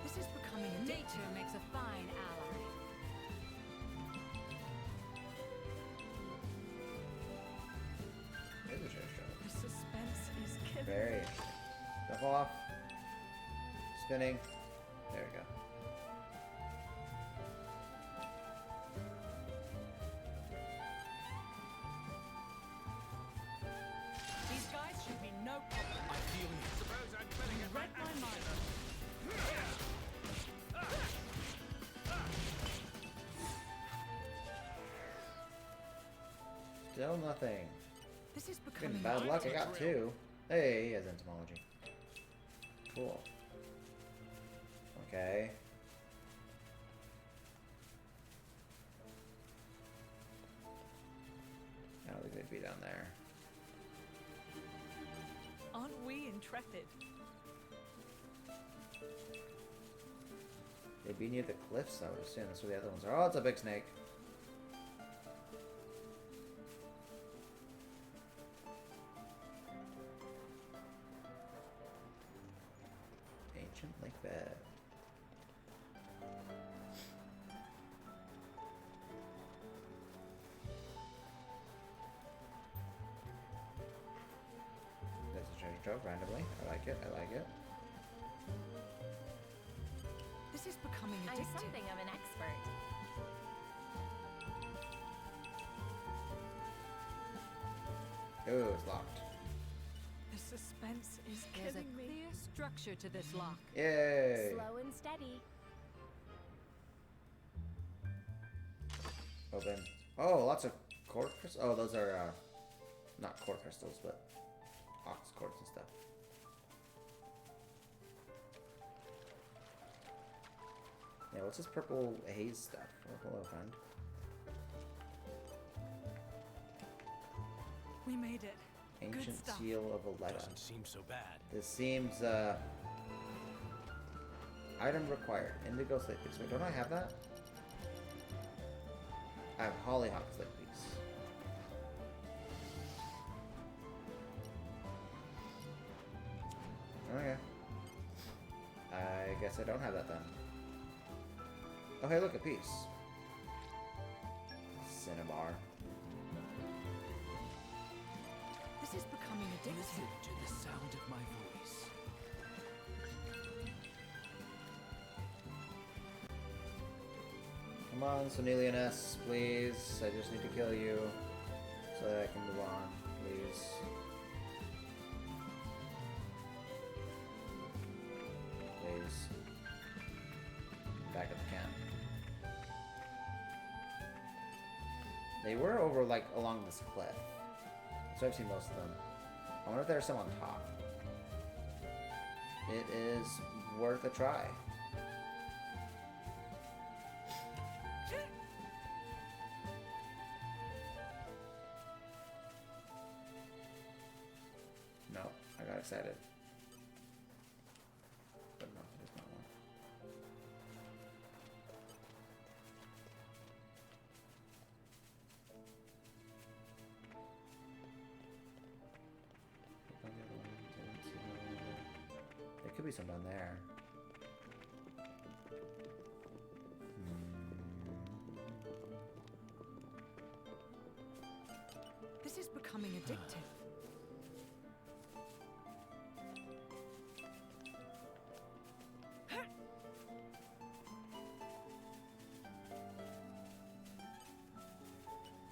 Speaker 2: This is becoming a
Speaker 4: Nature makes a fine ally.
Speaker 1: It is a treasure trove.
Speaker 2: The suspense is killing
Speaker 1: Very
Speaker 2: me.
Speaker 1: interesting. Stuff off. Spinning. There we go.
Speaker 2: These guys should be no problem.
Speaker 6: I feel you. Suppose I'm filling
Speaker 2: You
Speaker 6: it
Speaker 2: read my mind.
Speaker 1: Still nothing.
Speaker 2: This is
Speaker 1: Getting
Speaker 2: becoming
Speaker 1: bad
Speaker 2: a
Speaker 1: luck. I got two. Hey, he has entomology. Cool. Okay. I don't think they'd be down there.
Speaker 2: Aren't we intrepid?
Speaker 1: They'd be near the cliffs, I would assume. That's where the other ones are. Oh, it's a big snake. Ancient lake bed. There's a treasure trove randomly. I like it. I like it.
Speaker 2: This is becoming
Speaker 3: I'm
Speaker 2: addictive.
Speaker 3: something of an expert.
Speaker 1: Oh, it's locked.
Speaker 2: The suspense is
Speaker 4: There's a
Speaker 2: killing me.
Speaker 4: clear structure to this lock.
Speaker 1: Yay!
Speaker 3: Slow and steady.
Speaker 1: Open. Oh, lots of core crystals. Oh, those are not core crystals, but ox quartz and stuff. Yeah, what's this purple haze stuff? Oh, hello, friend.
Speaker 2: We made it.
Speaker 1: Ancient
Speaker 2: Good stuff.
Speaker 1: seal of Aletta.
Speaker 7: Doesn't seem so bad.
Speaker 1: This seems item required. Indigo slate piece. Wait, don't I have that? I have hollyhock slate piece. Okay. I guess I don't have that then. Oh, hey, look, a piece. Cinnabar.
Speaker 2: This is becoming addictive.
Speaker 7: Listen to the sound of my voice.
Speaker 1: Come on, Sonelian S, please. I just need to kill you so that I can move on, please. Please. Back at the camp. They were over, like, along this cliff. So I've seen most of them. I wonder if there's some on top. It is worth a try. No, I got excited. But no, there's not one. There could be some down there.
Speaker 2: This is becoming addictive.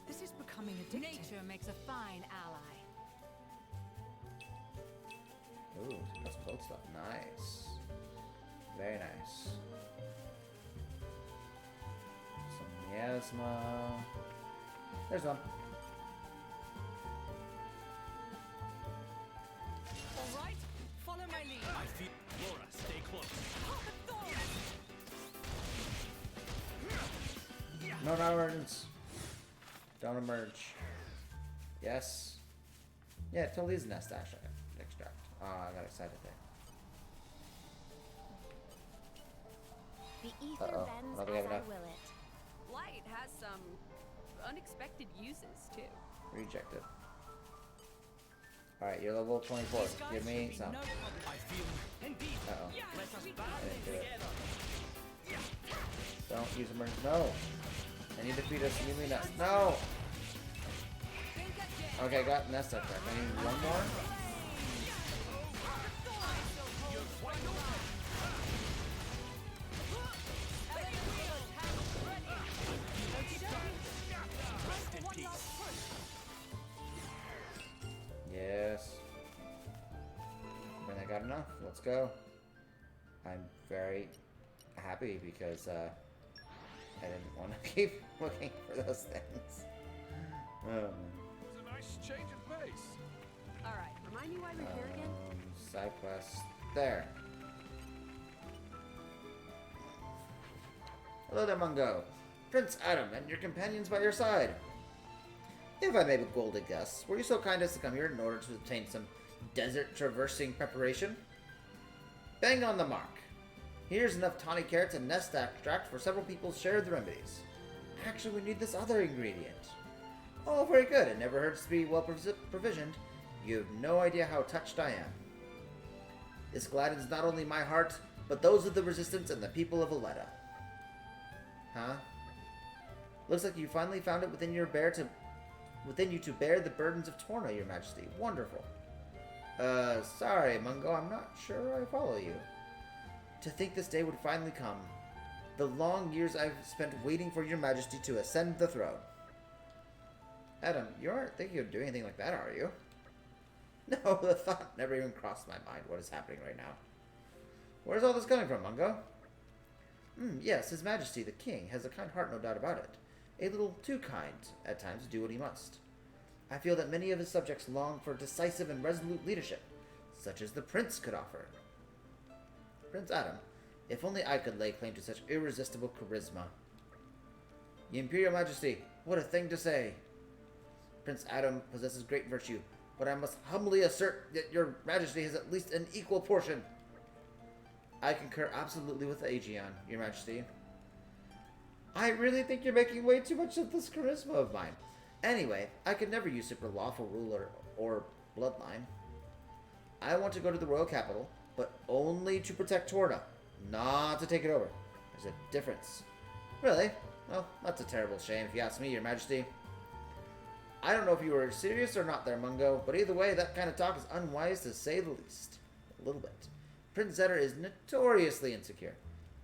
Speaker 2: This is becoming addictive.
Speaker 4: Nature makes a fine ally.
Speaker 1: Ooh, that's gold stuff. Nice. Very nice. Some miasma. There's one.
Speaker 2: All right, follow my lead.
Speaker 7: I feel. Laura, stay close.
Speaker 1: No, not emergence. Don't emerge. Yes. Yeah, it totally is nest extract. Oh, I got excited there.
Speaker 3: The ether bends
Speaker 1: I don't think I have
Speaker 3: as I
Speaker 1: enough.
Speaker 3: will it.
Speaker 5: Light has some unexpected uses, too.
Speaker 1: Rejected. Alright, you're level 24. Give me some.
Speaker 8: I feel indeed.
Speaker 1: Uh-oh.
Speaker 8: Let us battle
Speaker 1: I didn't do it.
Speaker 8: together.
Speaker 1: Don't use emergency. No! I need to feed us. Give me nest. No! Okay, I got nest up there. I need one more. Yes. When I got enough, let's go. I'm very happy because I didn't want to keep looking for those things. Oh man.
Speaker 6: It was a nice change of pace.
Speaker 5: Alright, remind me why we're here again?
Speaker 1: Side quest. There. Hello there, Mungo. Prince Adam and your companions by your side. If I may be bold to guess, were you so kind as to come here in order to obtain some desert traversing preparation? Bang on the mark. Here's enough tawny carrots and nest extract for several people's share of the remedies. Actually, we need this other ingredient. Oh, very good. It never hurts to be well provisioned. You have no idea how touched I am. This gladdens not only my heart, but those of the Resistance and the people of Aletta. Huh? Looks like you finally found it within you to bear the burdens of Torna, Your Majesty. Wonderful. Sorry, Mungo, I'm not sure I follow you. To think this day would finally come. The long years I've spent waiting for Your Majesty to ascend the throne. Adam, you aren't thinking of doing anything like that, are you? No, the thought never even crossed my mind what is happening right now. Where's all this coming from, Mungo? Yes, His Majesty, the King, has a kind heart, no doubt about it. A little too kind, at times, to do what he must. I feel that many of his subjects long for decisive and resolute leadership, such as the Prince could offer. Prince Adam, if only I could lay claim to such irresistible charisma. Your Imperial Majesty, what a thing to say! Prince Adam possesses great virtue, but I must humbly assert that Your Majesty has at least an equal portion. I concur absolutely with Aegeon, Your Majesty. I really think you're making way too much of this charisma of mine. Anyway, I could never usurp a lawful ruler or bloodline. I want to go to the royal capital, but only to protect Torna, not to take it over. There's a difference. Really? Well, that's a terrible shame if you ask me, Your Majesty. I don't know if you were serious or not there, Mungo, but either way, that kind of talk is unwise to say the least. A little bit. Prince Zetter is notoriously insecure.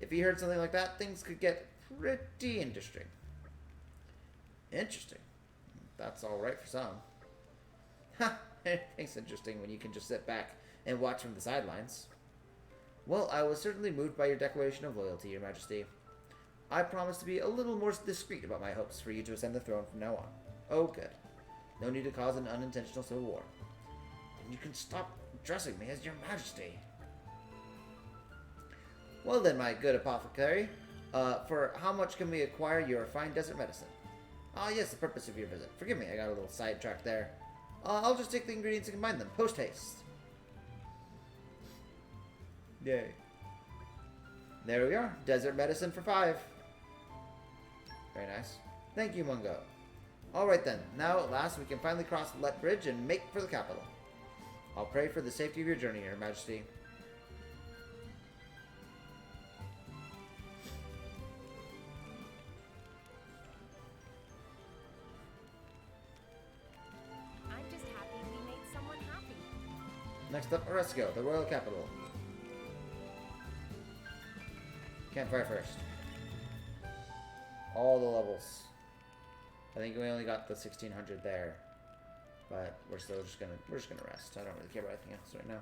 Speaker 1: If he heard something like that, things could get pretty interesting. Interesting. That's alright for some. Ha! Anything's interesting when you can just sit back and watch from the sidelines. Well, I was certainly moved by your declaration of loyalty, Your Majesty. I promise to be a little more discreet about my hopes for you to ascend the throne from now on. Oh, good. No need to cause an unintentional civil war. And you can stop addressing me as Your Majesty. Well then, my good apothecary, for how much can we acquire your fine desert medicine? Ah, yes, the purpose of your visit. Forgive me, I got a little sidetracked there. I'll just take the ingredients and combine them, post-haste. Yay. There we are, desert medicine for 5. Very nice. Thank you, Mungo. Alright then, now at last we can finally cross the Let Bridge and make for the capital. I'll pray for the safety of your journey, Your Majesty.
Speaker 3: I'm just happy we made someone happy.
Speaker 1: Next up, Oresco, the royal capital. Campfire first. All the levels. I think we only got the 1600 there, but we're just gonna rest. I don't really care about anything else right now.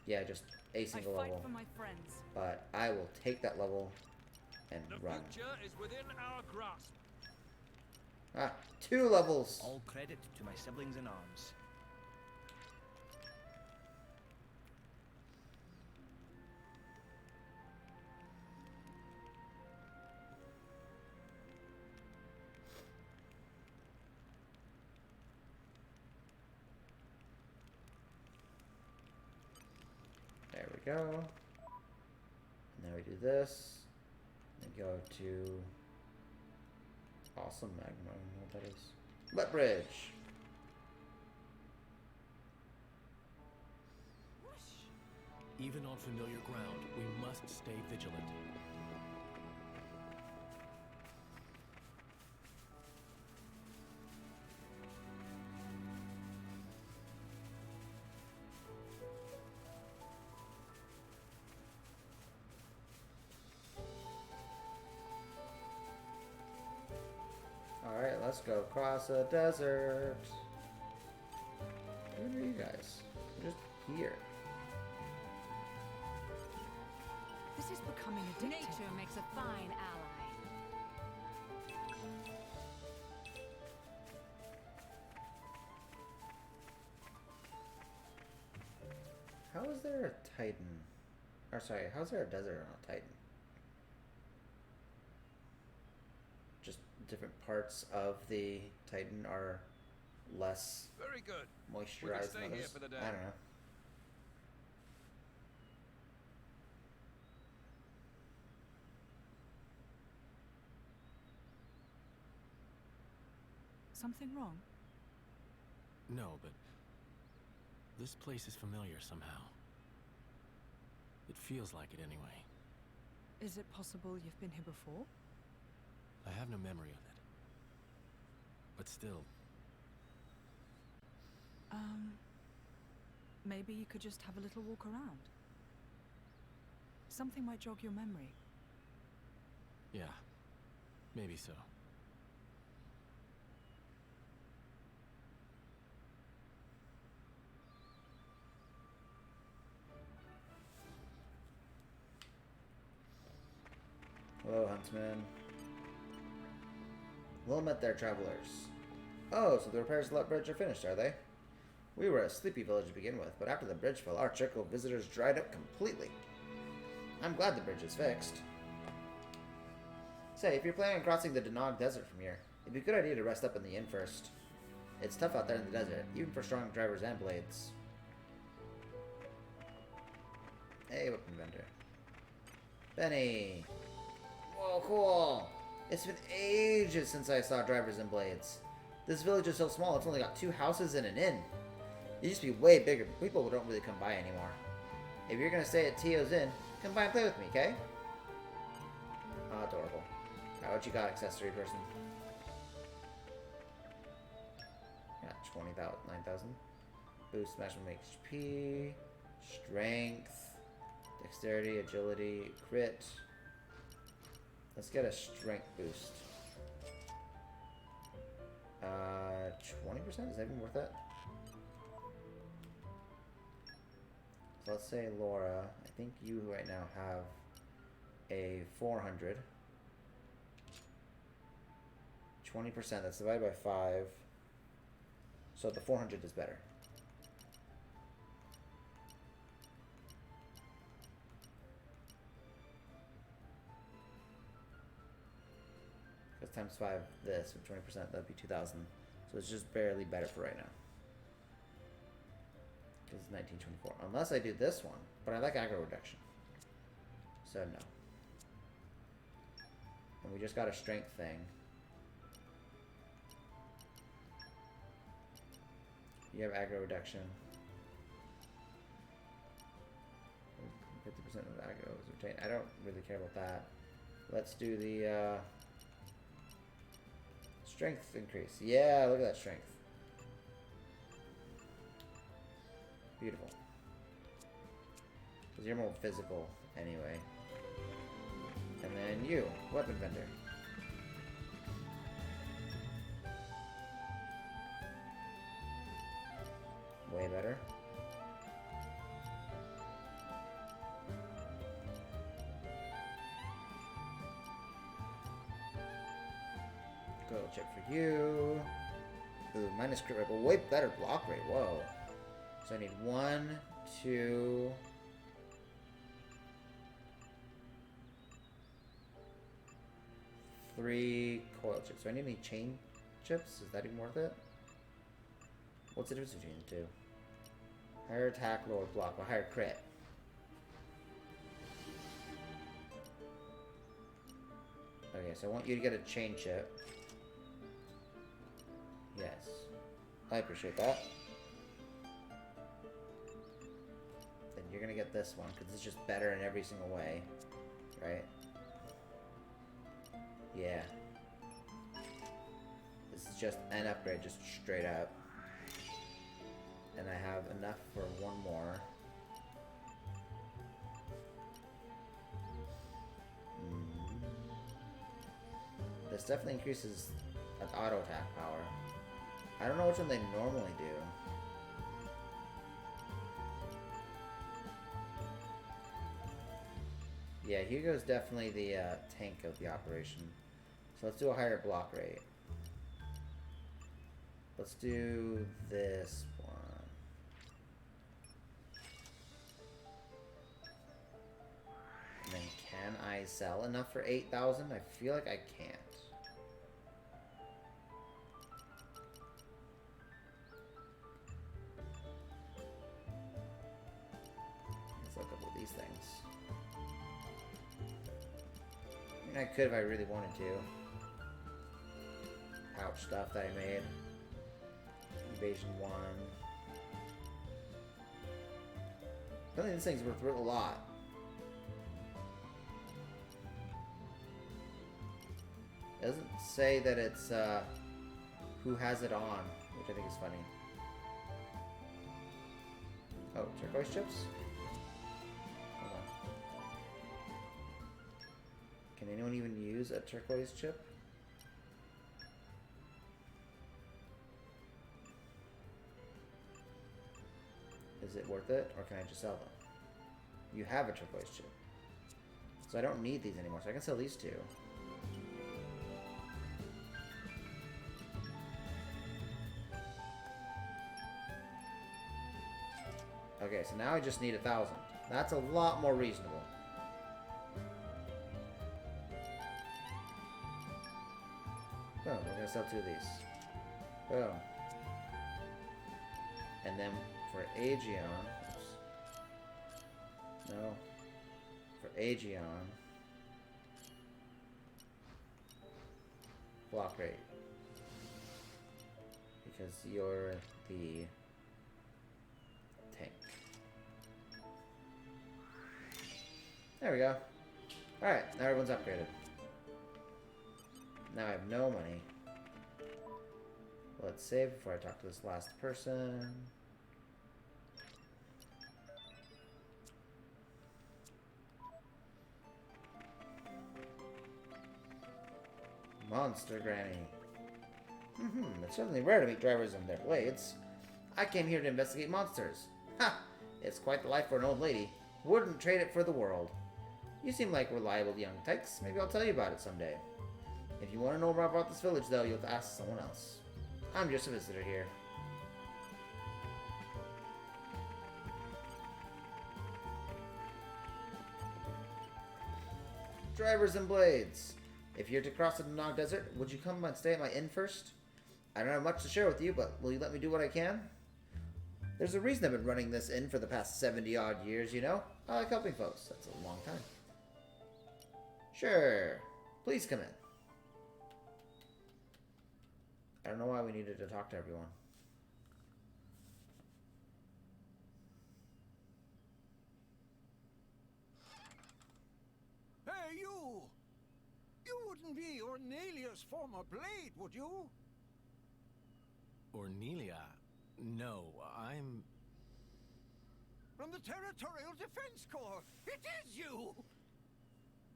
Speaker 1: Yeah, just a single
Speaker 2: I fight
Speaker 1: level.
Speaker 2: for my friends.
Speaker 1: But I will take that level and
Speaker 6: The
Speaker 1: run.
Speaker 6: future is within our grasp.
Speaker 1: Ah, 2 levels.
Speaker 8: All credit to my siblings in arms.
Speaker 1: go. And now we do this. And go to awesome magma. I don't know what that is. Let bridge.
Speaker 7: Even on familiar ground, we must stay vigilant.
Speaker 1: Alright, let's go across a desert. Where are you guys? You're just here.
Speaker 2: This is becoming addictive.
Speaker 4: Nature makes a fine ally.
Speaker 1: How is there a Titan? Or sorry, how's there a desert on a Titan? Just different parts of the Titan are less
Speaker 6: Very good.
Speaker 1: moisturized
Speaker 6: stay
Speaker 1: than
Speaker 6: here
Speaker 1: others.
Speaker 6: for the day.
Speaker 1: I don't know.
Speaker 2: Something wrong?
Speaker 7: No, but this place is familiar somehow. It feels like it anyway.
Speaker 2: Is it possible you've been here before?
Speaker 7: I have no memory of it. But still,
Speaker 2: Maybe you could just have a little walk around. Something might jog your memory.
Speaker 7: yeah, maybe so.
Speaker 1: Hello, Huntsman. Well met there, travelers. Oh, so the repairs to that bridge are finished, are they? We were a sleepy village to begin with, but after the bridge fell, our circle of visitors dried up completely. I'm glad the bridge is fixed. Say, if you're planning on crossing the Denog Desert from here, it'd be a good idea to rest up in the inn first. It's tough out there in the desert, even for strong drivers and blades. Hey, weapon vendor. Benny! Whoa, cool! It's been ages since I saw drivers and blades. This village is so small, it's only got 2 houses and an inn. It used to be way bigger, but people don't really come by anymore. If you're gonna stay at Tio's Inn, come by and play with me, okay? Oh, adorable. Alright, what you got, accessory person? Got 9,000. Boost maximum HP, strength, dexterity, agility, crit. Let's get a strength boost. 20%? Is that even worth it? So let's say Laura, I think you right now have a 400. 20%, that's divided by 5. So the 400 is better. Because times 5 this with 20%, that'd be 2,000. So it's just barely better for right now. Because it's 1924. Unless I do this one. But I like aggro reduction. So no. And we just got a strength thing. You have aggro reduction. 50% of aggro is retained. I don't really care about that. Let's do the strength increase. Yeah, look at that strength. Beautiful. Because you're more physical anyway. And then you, weapon vendor. Way better. Gold chip for you. Ooh, minus crit rate, but way better block rate. Whoa. So I need 1, 2, 3 coil chips. Do I need any chain chips? Is that even worth it? What's the difference between the two? Higher attack, lower block, but higher crit. Okay, so I want you to get a chain chip. Yes. I appreciate that. Then you're gonna get this one, because it's just better in every single way. Right? Yeah. This is just an upgrade, just straight up. And I have enough for one more. This definitely increases an auto attack power. I don't know which one they normally do. Yeah, Hugo's definitely the tank of the operation. So let's do a higher block rate. Let's do this one. And then can I sell enough for 8,000? I feel like I can't. Let's look up at these things. I mean, I could if I really wanted to. Pouch stuff that I made. Invasion 1. I think this thing's worth a lot. It doesn't say that it's who has it on, which I think is funny. Oh, turquoise chips? Hold on. Can anyone even use a turquoise chip? Is it worth it, or can I just sell them? You have a turquoise chip. So I don't need these anymore, so I can sell these two. Okay, so now I just need 1,000. That's a lot more reasonable. Boom, we're gonna sell 2 of these. Boom. And then for Aegeon, oops. No. For Aegeon, block rate. Because you're the tank. There we go. Alright, now everyone's upgraded. Now I have no money. Let's save before I talk to this last person. Monster Granny. It's certainly rare to meet drivers and their blades. I came here to investigate monsters. Ha! It's quite the life for an old lady. Wouldn't trade it for the world. You seem like reliable young tykes. Maybe I'll tell you about it someday. If you want to know more about this village, though, you'll have to ask someone else. I'm just a visitor here. Drivers and blades. If you're to cross the Nog Desert, would you come and stay at my inn first? I don't have much to share with you, but will you let me do what I can? There's a reason I've been running this inn for the past 70-odd years, you know? I like helping folks. That's a long time. Sure. Please come in. I don't know why we needed to talk to everyone.
Speaker 12: Hey, you! You wouldn't be Ornelia's former blade, would you?
Speaker 7: Ornelia? No, I'm...
Speaker 12: From the Territorial Defense Corps! It is you!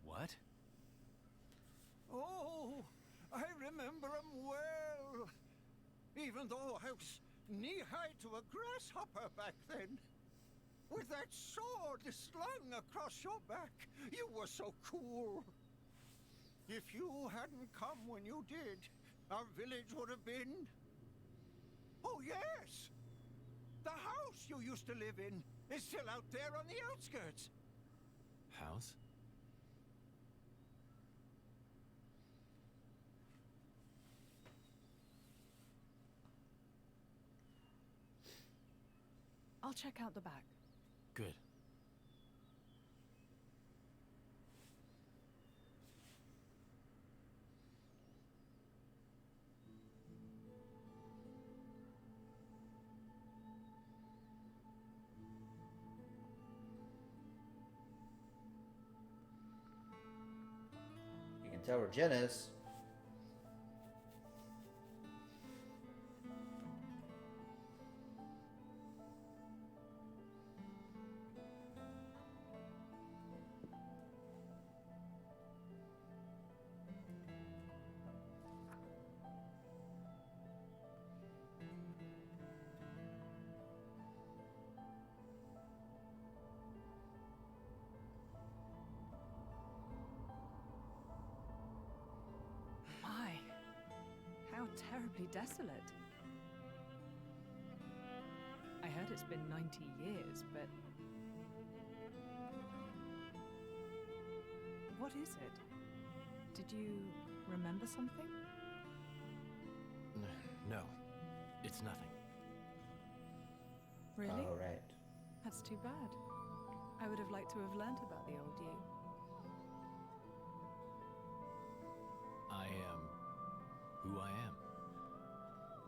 Speaker 7: What?
Speaker 12: Oh, I remember him well. Even though I was knee-high to a grasshopper back then. With that sword slung across your back, you were so cool. If you hadn't come when you did, our village would have been... Oh, yes! The house you used to live in is still out there on the outskirts.
Speaker 7: House?
Speaker 2: I'll check out the back.
Speaker 7: Good.
Speaker 1: tell where Jen is.
Speaker 2: My, how terribly desolate. I heard it's been 90 years, but... What is it? Did you remember something?
Speaker 7: No, it's nothing.
Speaker 2: Really?
Speaker 1: Oh, right.
Speaker 2: That's too bad. I would have liked to have learnt about the old you.
Speaker 7: I am who I am.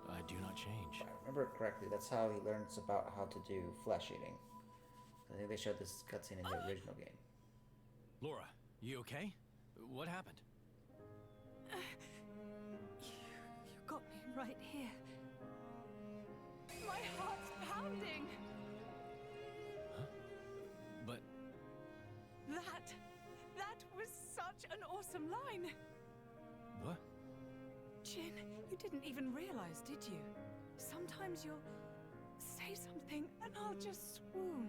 Speaker 7: I do not change.
Speaker 1: If I remember correctly, that's how he learns about how to do flesh eating. I think they showed this cutscene in the original game.
Speaker 7: Laura, you okay? What happened?
Speaker 2: You got me right here. My heart's pounding.
Speaker 7: Huh? But
Speaker 2: That was such an awesome line.
Speaker 7: what?
Speaker 2: Jin, you didn't even realize, did you? Sometimes you'll say something and I'll just swoon.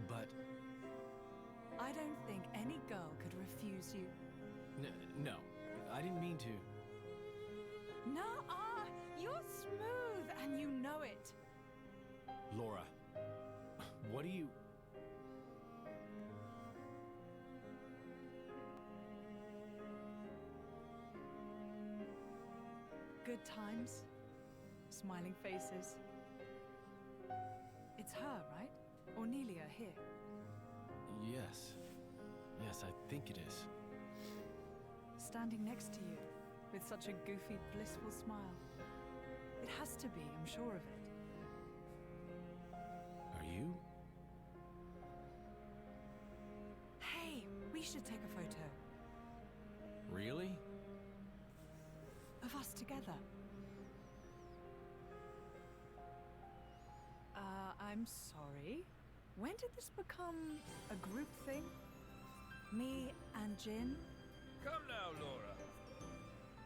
Speaker 7: But
Speaker 2: I don't think any girl could refuse you.
Speaker 7: no, I didn't mean to.
Speaker 2: Nuh-uh! You're smooth and you know it.
Speaker 7: Laura, what do you...
Speaker 2: Good times. Smiling faces. It's her, right? Ornelia here.
Speaker 7: Yes. Yes, I think it is.
Speaker 2: Standing next to you, with such a goofy, blissful smile. It has to be, I'm sure of it.
Speaker 7: Are you?
Speaker 2: Hey, we should take a photo.
Speaker 7: Really?
Speaker 2: Of us together. I'm sorry. When did this become a group thing? Me and Jin?
Speaker 6: Come now, Laura.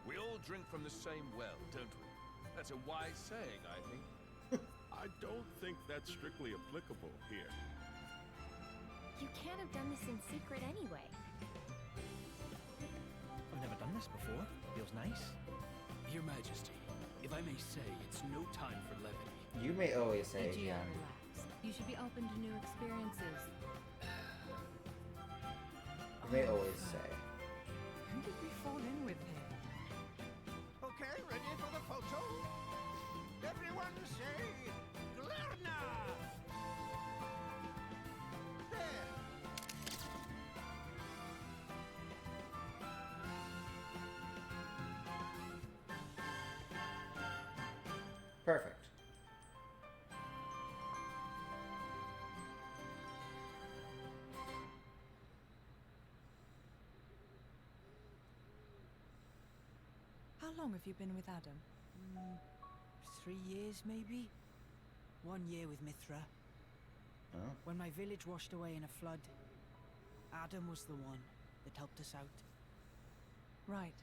Speaker 6: We all drink from the same well, don't we? That's a wise saying, I think.
Speaker 9: I don't think that's strictly applicable here.
Speaker 3: You can't have done this in secret anyway.
Speaker 8: I've never done this before. Feels nice.
Speaker 13: Your Majesty, if I may say, it's no time for levity.
Speaker 1: You may always say,
Speaker 4: Geo,
Speaker 1: yeah.
Speaker 4: relax. You should be open to new experiences.
Speaker 1: You may always say.
Speaker 2: Who did we fall in with here?
Speaker 12: Okay, ready for the photo? Everyone say, Glerna! There.
Speaker 1: Perfect.
Speaker 2: How long have you been with Adam?
Speaker 8: 3 years, maybe? 1 year with Mithra.
Speaker 1: Oh.
Speaker 8: When my village washed away in a flood, Adam was the one that helped us out.
Speaker 2: Right.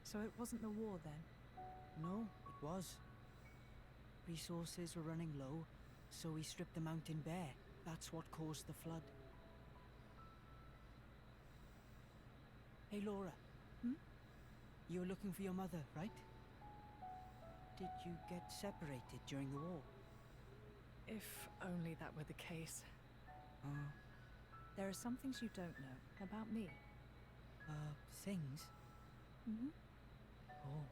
Speaker 2: So it wasn't the war then?
Speaker 8: No, it was. Resources were running low, so we stripped the mountain bare. That's what caused the flood. Hey, Laura.
Speaker 2: Hmm?
Speaker 8: You were looking for your mother, right? Did you get separated during the war?
Speaker 2: If only that were the case. There are some things you don't know about me.
Speaker 8: Things?
Speaker 2: Mm-hmm.
Speaker 8: Oh,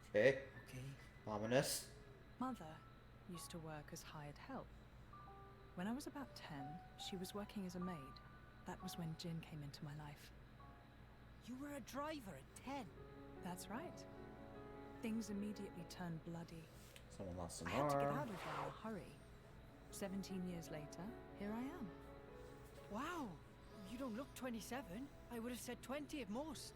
Speaker 1: Okay.
Speaker 8: okay.
Speaker 1: Ominous.
Speaker 2: Mother used to work as hired help. When I was about 10, she was working as a maid. That was when Jin came into my life.
Speaker 8: You were a driver at 10?
Speaker 2: That's right. Things immediately turned bloody.
Speaker 1: Someone lost some
Speaker 2: I had to get
Speaker 1: arm.
Speaker 2: out of there in a hurry. 17 years later, here I am.
Speaker 8: Wow! You don't look 27. I would have said 20 at most.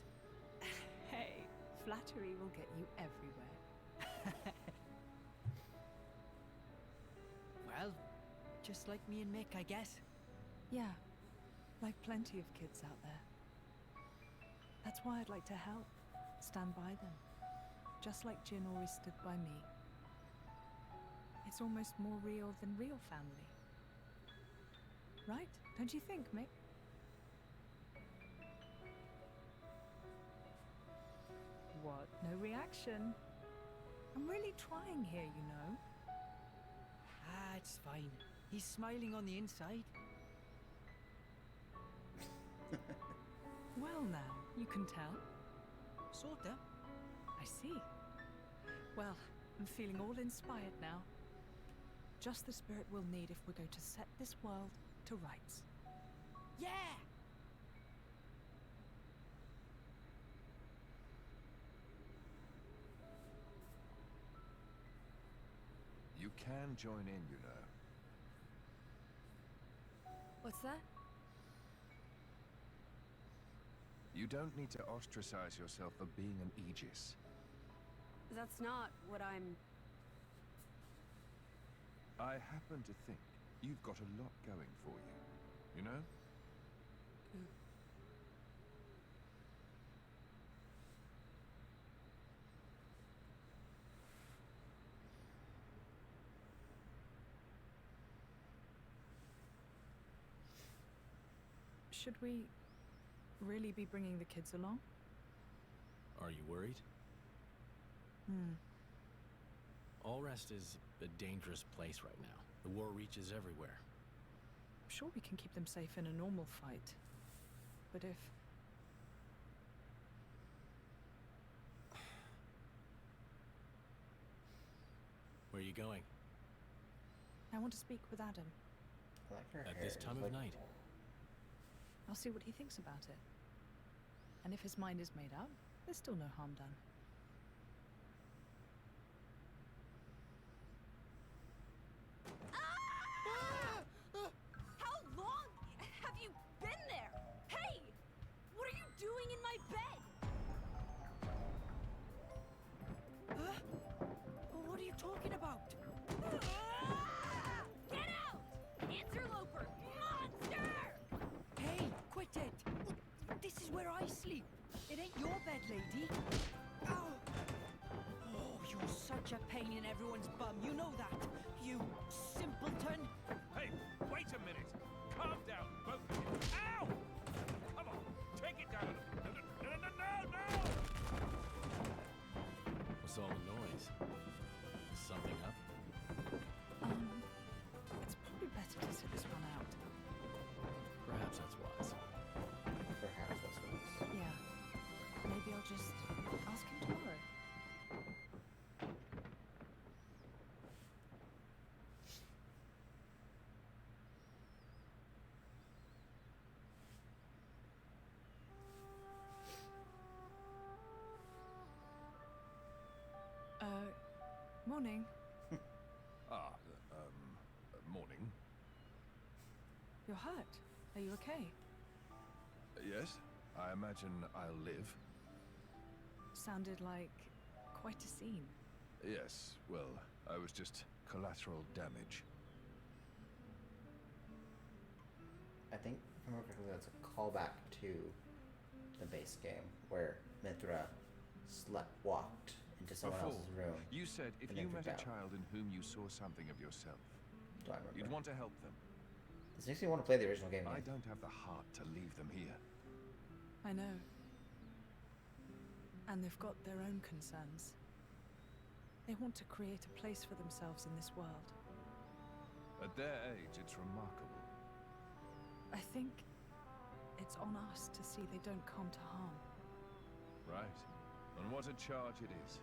Speaker 2: Hey, flattery will get you everywhere.
Speaker 8: Well, just like me and Mick, I guess.
Speaker 2: Yeah, like plenty of kids out there. That's why I'd like to help, stand by them, just like Jin always stood by me. It's almost more real than real family. Right? Don't you think, Mick? What? No reaction? I'm really trying here, you know.
Speaker 8: Ah, it's fine. He's smiling on the inside.
Speaker 2: Well now, you can tell.
Speaker 8: Sorta.
Speaker 2: I see. Well, I'm feeling all inspired now. Just the spirit we'll need if we're going to set this world to rights.
Speaker 8: Yeah!
Speaker 6: You can join in, you know.
Speaker 5: What's that?
Speaker 6: You don't need to ostracize yourself for being an Aegis.
Speaker 5: That's not what I'm...
Speaker 6: I happen to think you've got a lot going for you. You know?
Speaker 2: Should we really be bringing the kids along?
Speaker 7: Are you worried? Allrest is a dangerous place right now. The war reaches everywhere.
Speaker 2: I'm sure we can keep them safe in a normal fight. But if...
Speaker 7: Where are you going?
Speaker 2: I want to speak with Adam.
Speaker 1: I like her
Speaker 7: At
Speaker 1: hair.
Speaker 7: this time
Speaker 1: It's
Speaker 7: of
Speaker 1: like-
Speaker 7: night?
Speaker 2: I'll see what he thinks about it. And if his mind is made up, there's still no harm done.
Speaker 5: How long have you been there? Hey! What are you doing in my bed?
Speaker 8: What are you talking about?
Speaker 5: Get out! Interloper! Monster!
Speaker 8: Hey, quit it! This is where I sleep. It ain't your bed, lady. Ow! Oh, you're such a pain in everyone's bum. You know that. You simpleton.
Speaker 6: Hey, wait a minute! Calm down, both of you! Ow! Come on, take it down! No!
Speaker 7: What's all the noise? Is something up?
Speaker 2: It's probably better to sit this one out.
Speaker 7: Perhaps that's wise.
Speaker 1: Perhaps that's what it is.
Speaker 2: Yeah. Maybe I'll just ask him tomorrow. Morning.
Speaker 6: Morning.
Speaker 2: You're hurt. Are you okay?
Speaker 6: Yes, I imagine I'll live.
Speaker 2: Sounded like quite a scene.
Speaker 6: Yes, well, I was just collateral damage.
Speaker 1: I think, if I remember correctly, that's a callback to the base game where Mithra walked into someone
Speaker 6: Before,
Speaker 1: else's room.
Speaker 6: you said if
Speaker 1: and
Speaker 6: you
Speaker 1: then
Speaker 6: met a
Speaker 1: freaked out.
Speaker 6: child in whom you saw something of yourself,
Speaker 1: Do I remember?
Speaker 6: you'd want to help them.
Speaker 1: This makes me want to play the original game
Speaker 6: I
Speaker 1: again.
Speaker 6: don't have the heart to leave them here.
Speaker 2: I know. And they've got their own concerns. They want to create a place for themselves in this world.
Speaker 6: At their age, it's remarkable.
Speaker 2: I think it's on us to see they don't come to harm.
Speaker 6: Right. And what a charge it is.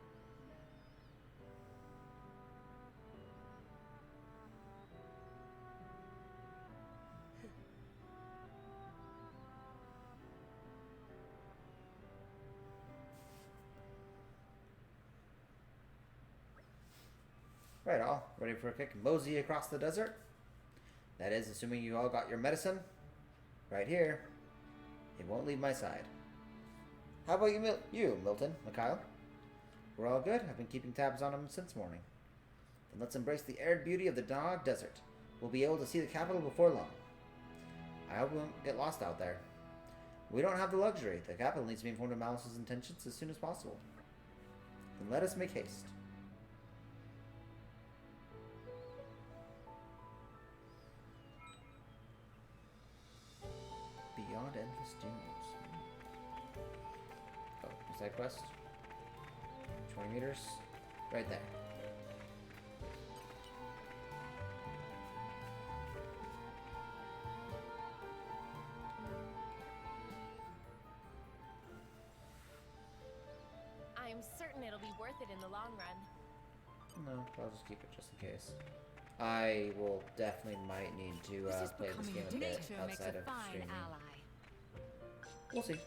Speaker 1: Right, all ready for a quick mosey across the desert? That is, assuming you all got your medicine. Right here. It won't leave my side. How about you, Milton, Mikhail? We're all good. I've been keeping tabs on him since morning. Then let's embrace the arid beauty of the Dog Desert. We'll be able to see the capital before long. I hope we won't get lost out there. We don't have the luxury. The capital needs to be informed of Malice's intentions as soon as possible. Then let us make haste. Beyond Endless Dunes. Oh, side quest. 20 meters. Right there.
Speaker 3: I'm certain it'll be worth it in the long run.
Speaker 1: No, I'll just keep it just in case. I will definitely might need to play this game a bit outside of streaming. We'll see.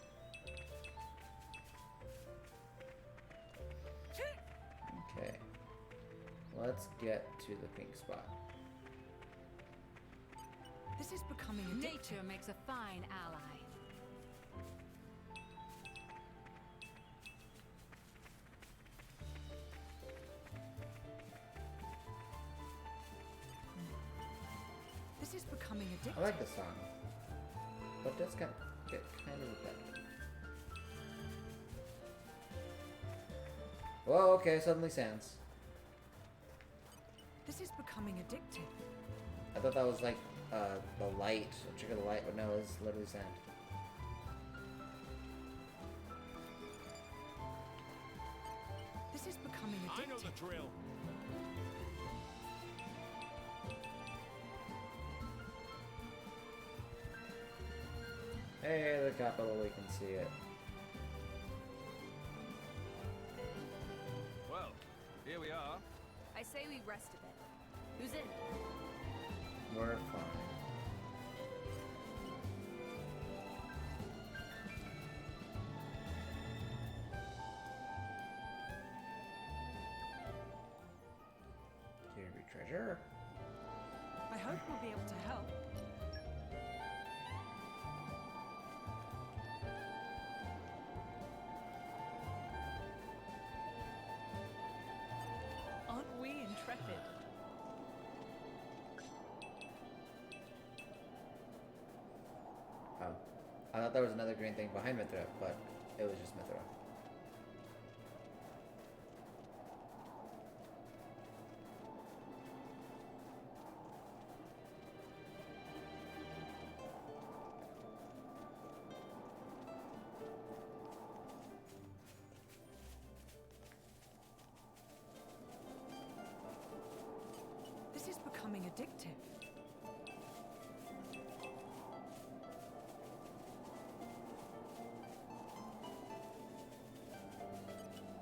Speaker 1: Okay. Let's get to the pink spot.
Speaker 2: This is becoming a
Speaker 4: Nature makes a fine ally.
Speaker 2: This is becoming addictive.
Speaker 1: I like the song, but it does get kind of repetitive. Whoa, okay, suddenly sands.
Speaker 2: This is becoming addictive.
Speaker 1: I thought that was like the light, a trick of the light, but no, it's literally sand.
Speaker 2: This is becoming addictive.
Speaker 9: I know the drill.
Speaker 1: Hey, the capital, we can see it.
Speaker 6: Well, here we are.
Speaker 5: I say we rest a bit. Who's in?
Speaker 1: We're fine. Here we treasure.
Speaker 2: I hope we'll be able to help. Aren't we intrepid?
Speaker 1: Oh. I thought there was another green thing behind Mithra, but it was just Mithra.
Speaker 2: This is becoming addictive.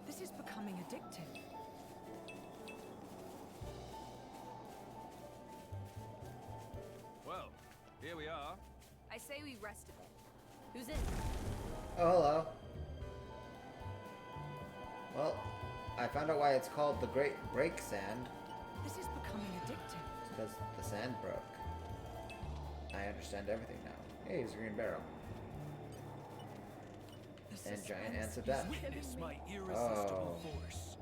Speaker 2: This is becoming addictive.
Speaker 6: Well, here we are.
Speaker 5: I say we rest a bit. Who's in?
Speaker 1: Oh, hello. Well, I found out why it's called the Great Break Sand.
Speaker 2: This is becoming addictive.
Speaker 1: It's because the sand broke. I understand everything now. Hey, here's a green barrel. And giant ants of death.
Speaker 13: Witness my irresistible force.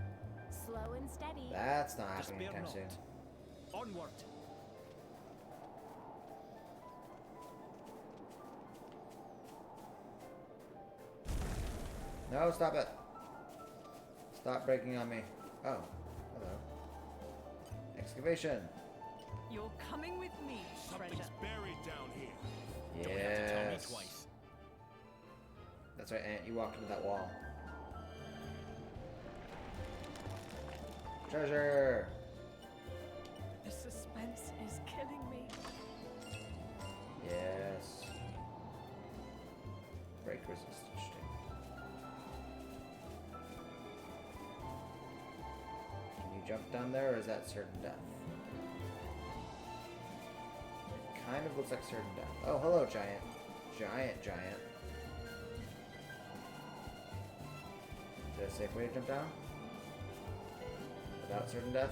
Speaker 3: Slow and steady.
Speaker 1: That's not happening
Speaker 13: Despair
Speaker 1: anytime
Speaker 13: not.
Speaker 1: soon.
Speaker 13: Onward.
Speaker 1: No, stop it. Stop breaking on me. Oh, hello. Excavation.
Speaker 2: You're coming with me, treasure.
Speaker 9: Something's buried down here.
Speaker 13: Don't have to tell me
Speaker 1: Yes.
Speaker 13: twice.
Speaker 1: That's right, Ant. You walked into that wall. Treasure.
Speaker 2: The suspense is killing me.
Speaker 1: Yes. Break resist. Interesting. Can you jump down there, or is that certain death? It kind of looks like certain death. Oh, hello, giant. Giant. Is there a safe way to jump down? Without certain death?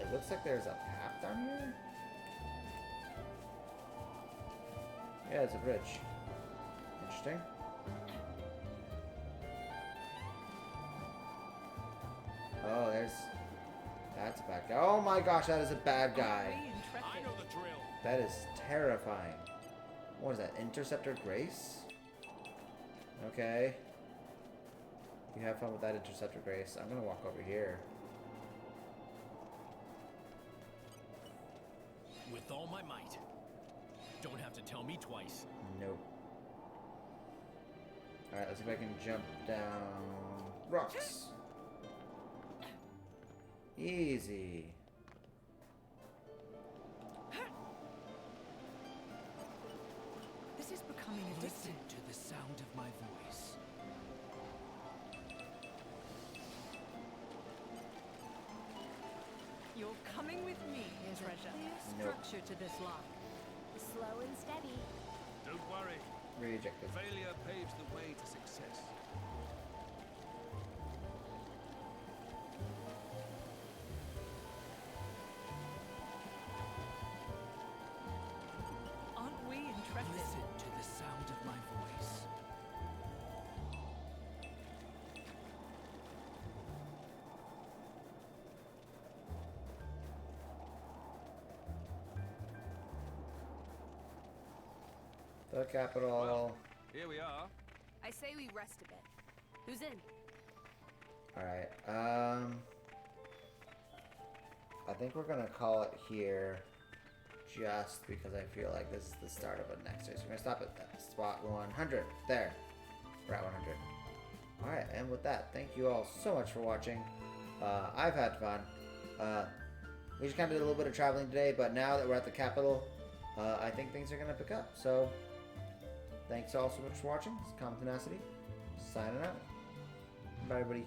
Speaker 1: It looks like there's a path down here. Yeah, it's a bridge. Interesting. Oh, that's a bad guy. Oh my gosh, that is a bad guy.
Speaker 9: I know the drill.
Speaker 1: That is terrifying. What is that? Interceptor Grace? Okay. You have fun with that, Interceptor Grace. I'm gonna walk over here.
Speaker 13: With all my might. Don't have to tell me twice.
Speaker 1: Nope. Alright, let's see if I can jump down rocks. Easy.
Speaker 8: This is becoming addictive.
Speaker 13: Listen to the sound of my voice.
Speaker 8: You're coming with me,
Speaker 4: There's
Speaker 8: treasure.
Speaker 4: a clear
Speaker 1: Nope.
Speaker 4: structure to this lock.
Speaker 3: Slow and steady.
Speaker 6: Don't worry.
Speaker 1: Rejected.
Speaker 6: Failure paves the way to success.
Speaker 8: Aren't we intrepid?
Speaker 13: Listen to the sound of my voice.
Speaker 1: The capital.
Speaker 6: Here we are.
Speaker 5: I say we rest a bit. Who's in?
Speaker 1: Alright, I think we're gonna call it here just because I feel like this is the start of a next race. We're gonna stop at spot 100. There. We're at 100. Alright, and with that, thank you all so much for watching. I've had fun. We just kind of did a little bit of traveling today, but now that we're at the capital, I think things are gonna pick up. So, thanks all so much for watching. It's Common Tenacity, signing out. Bye, everybody.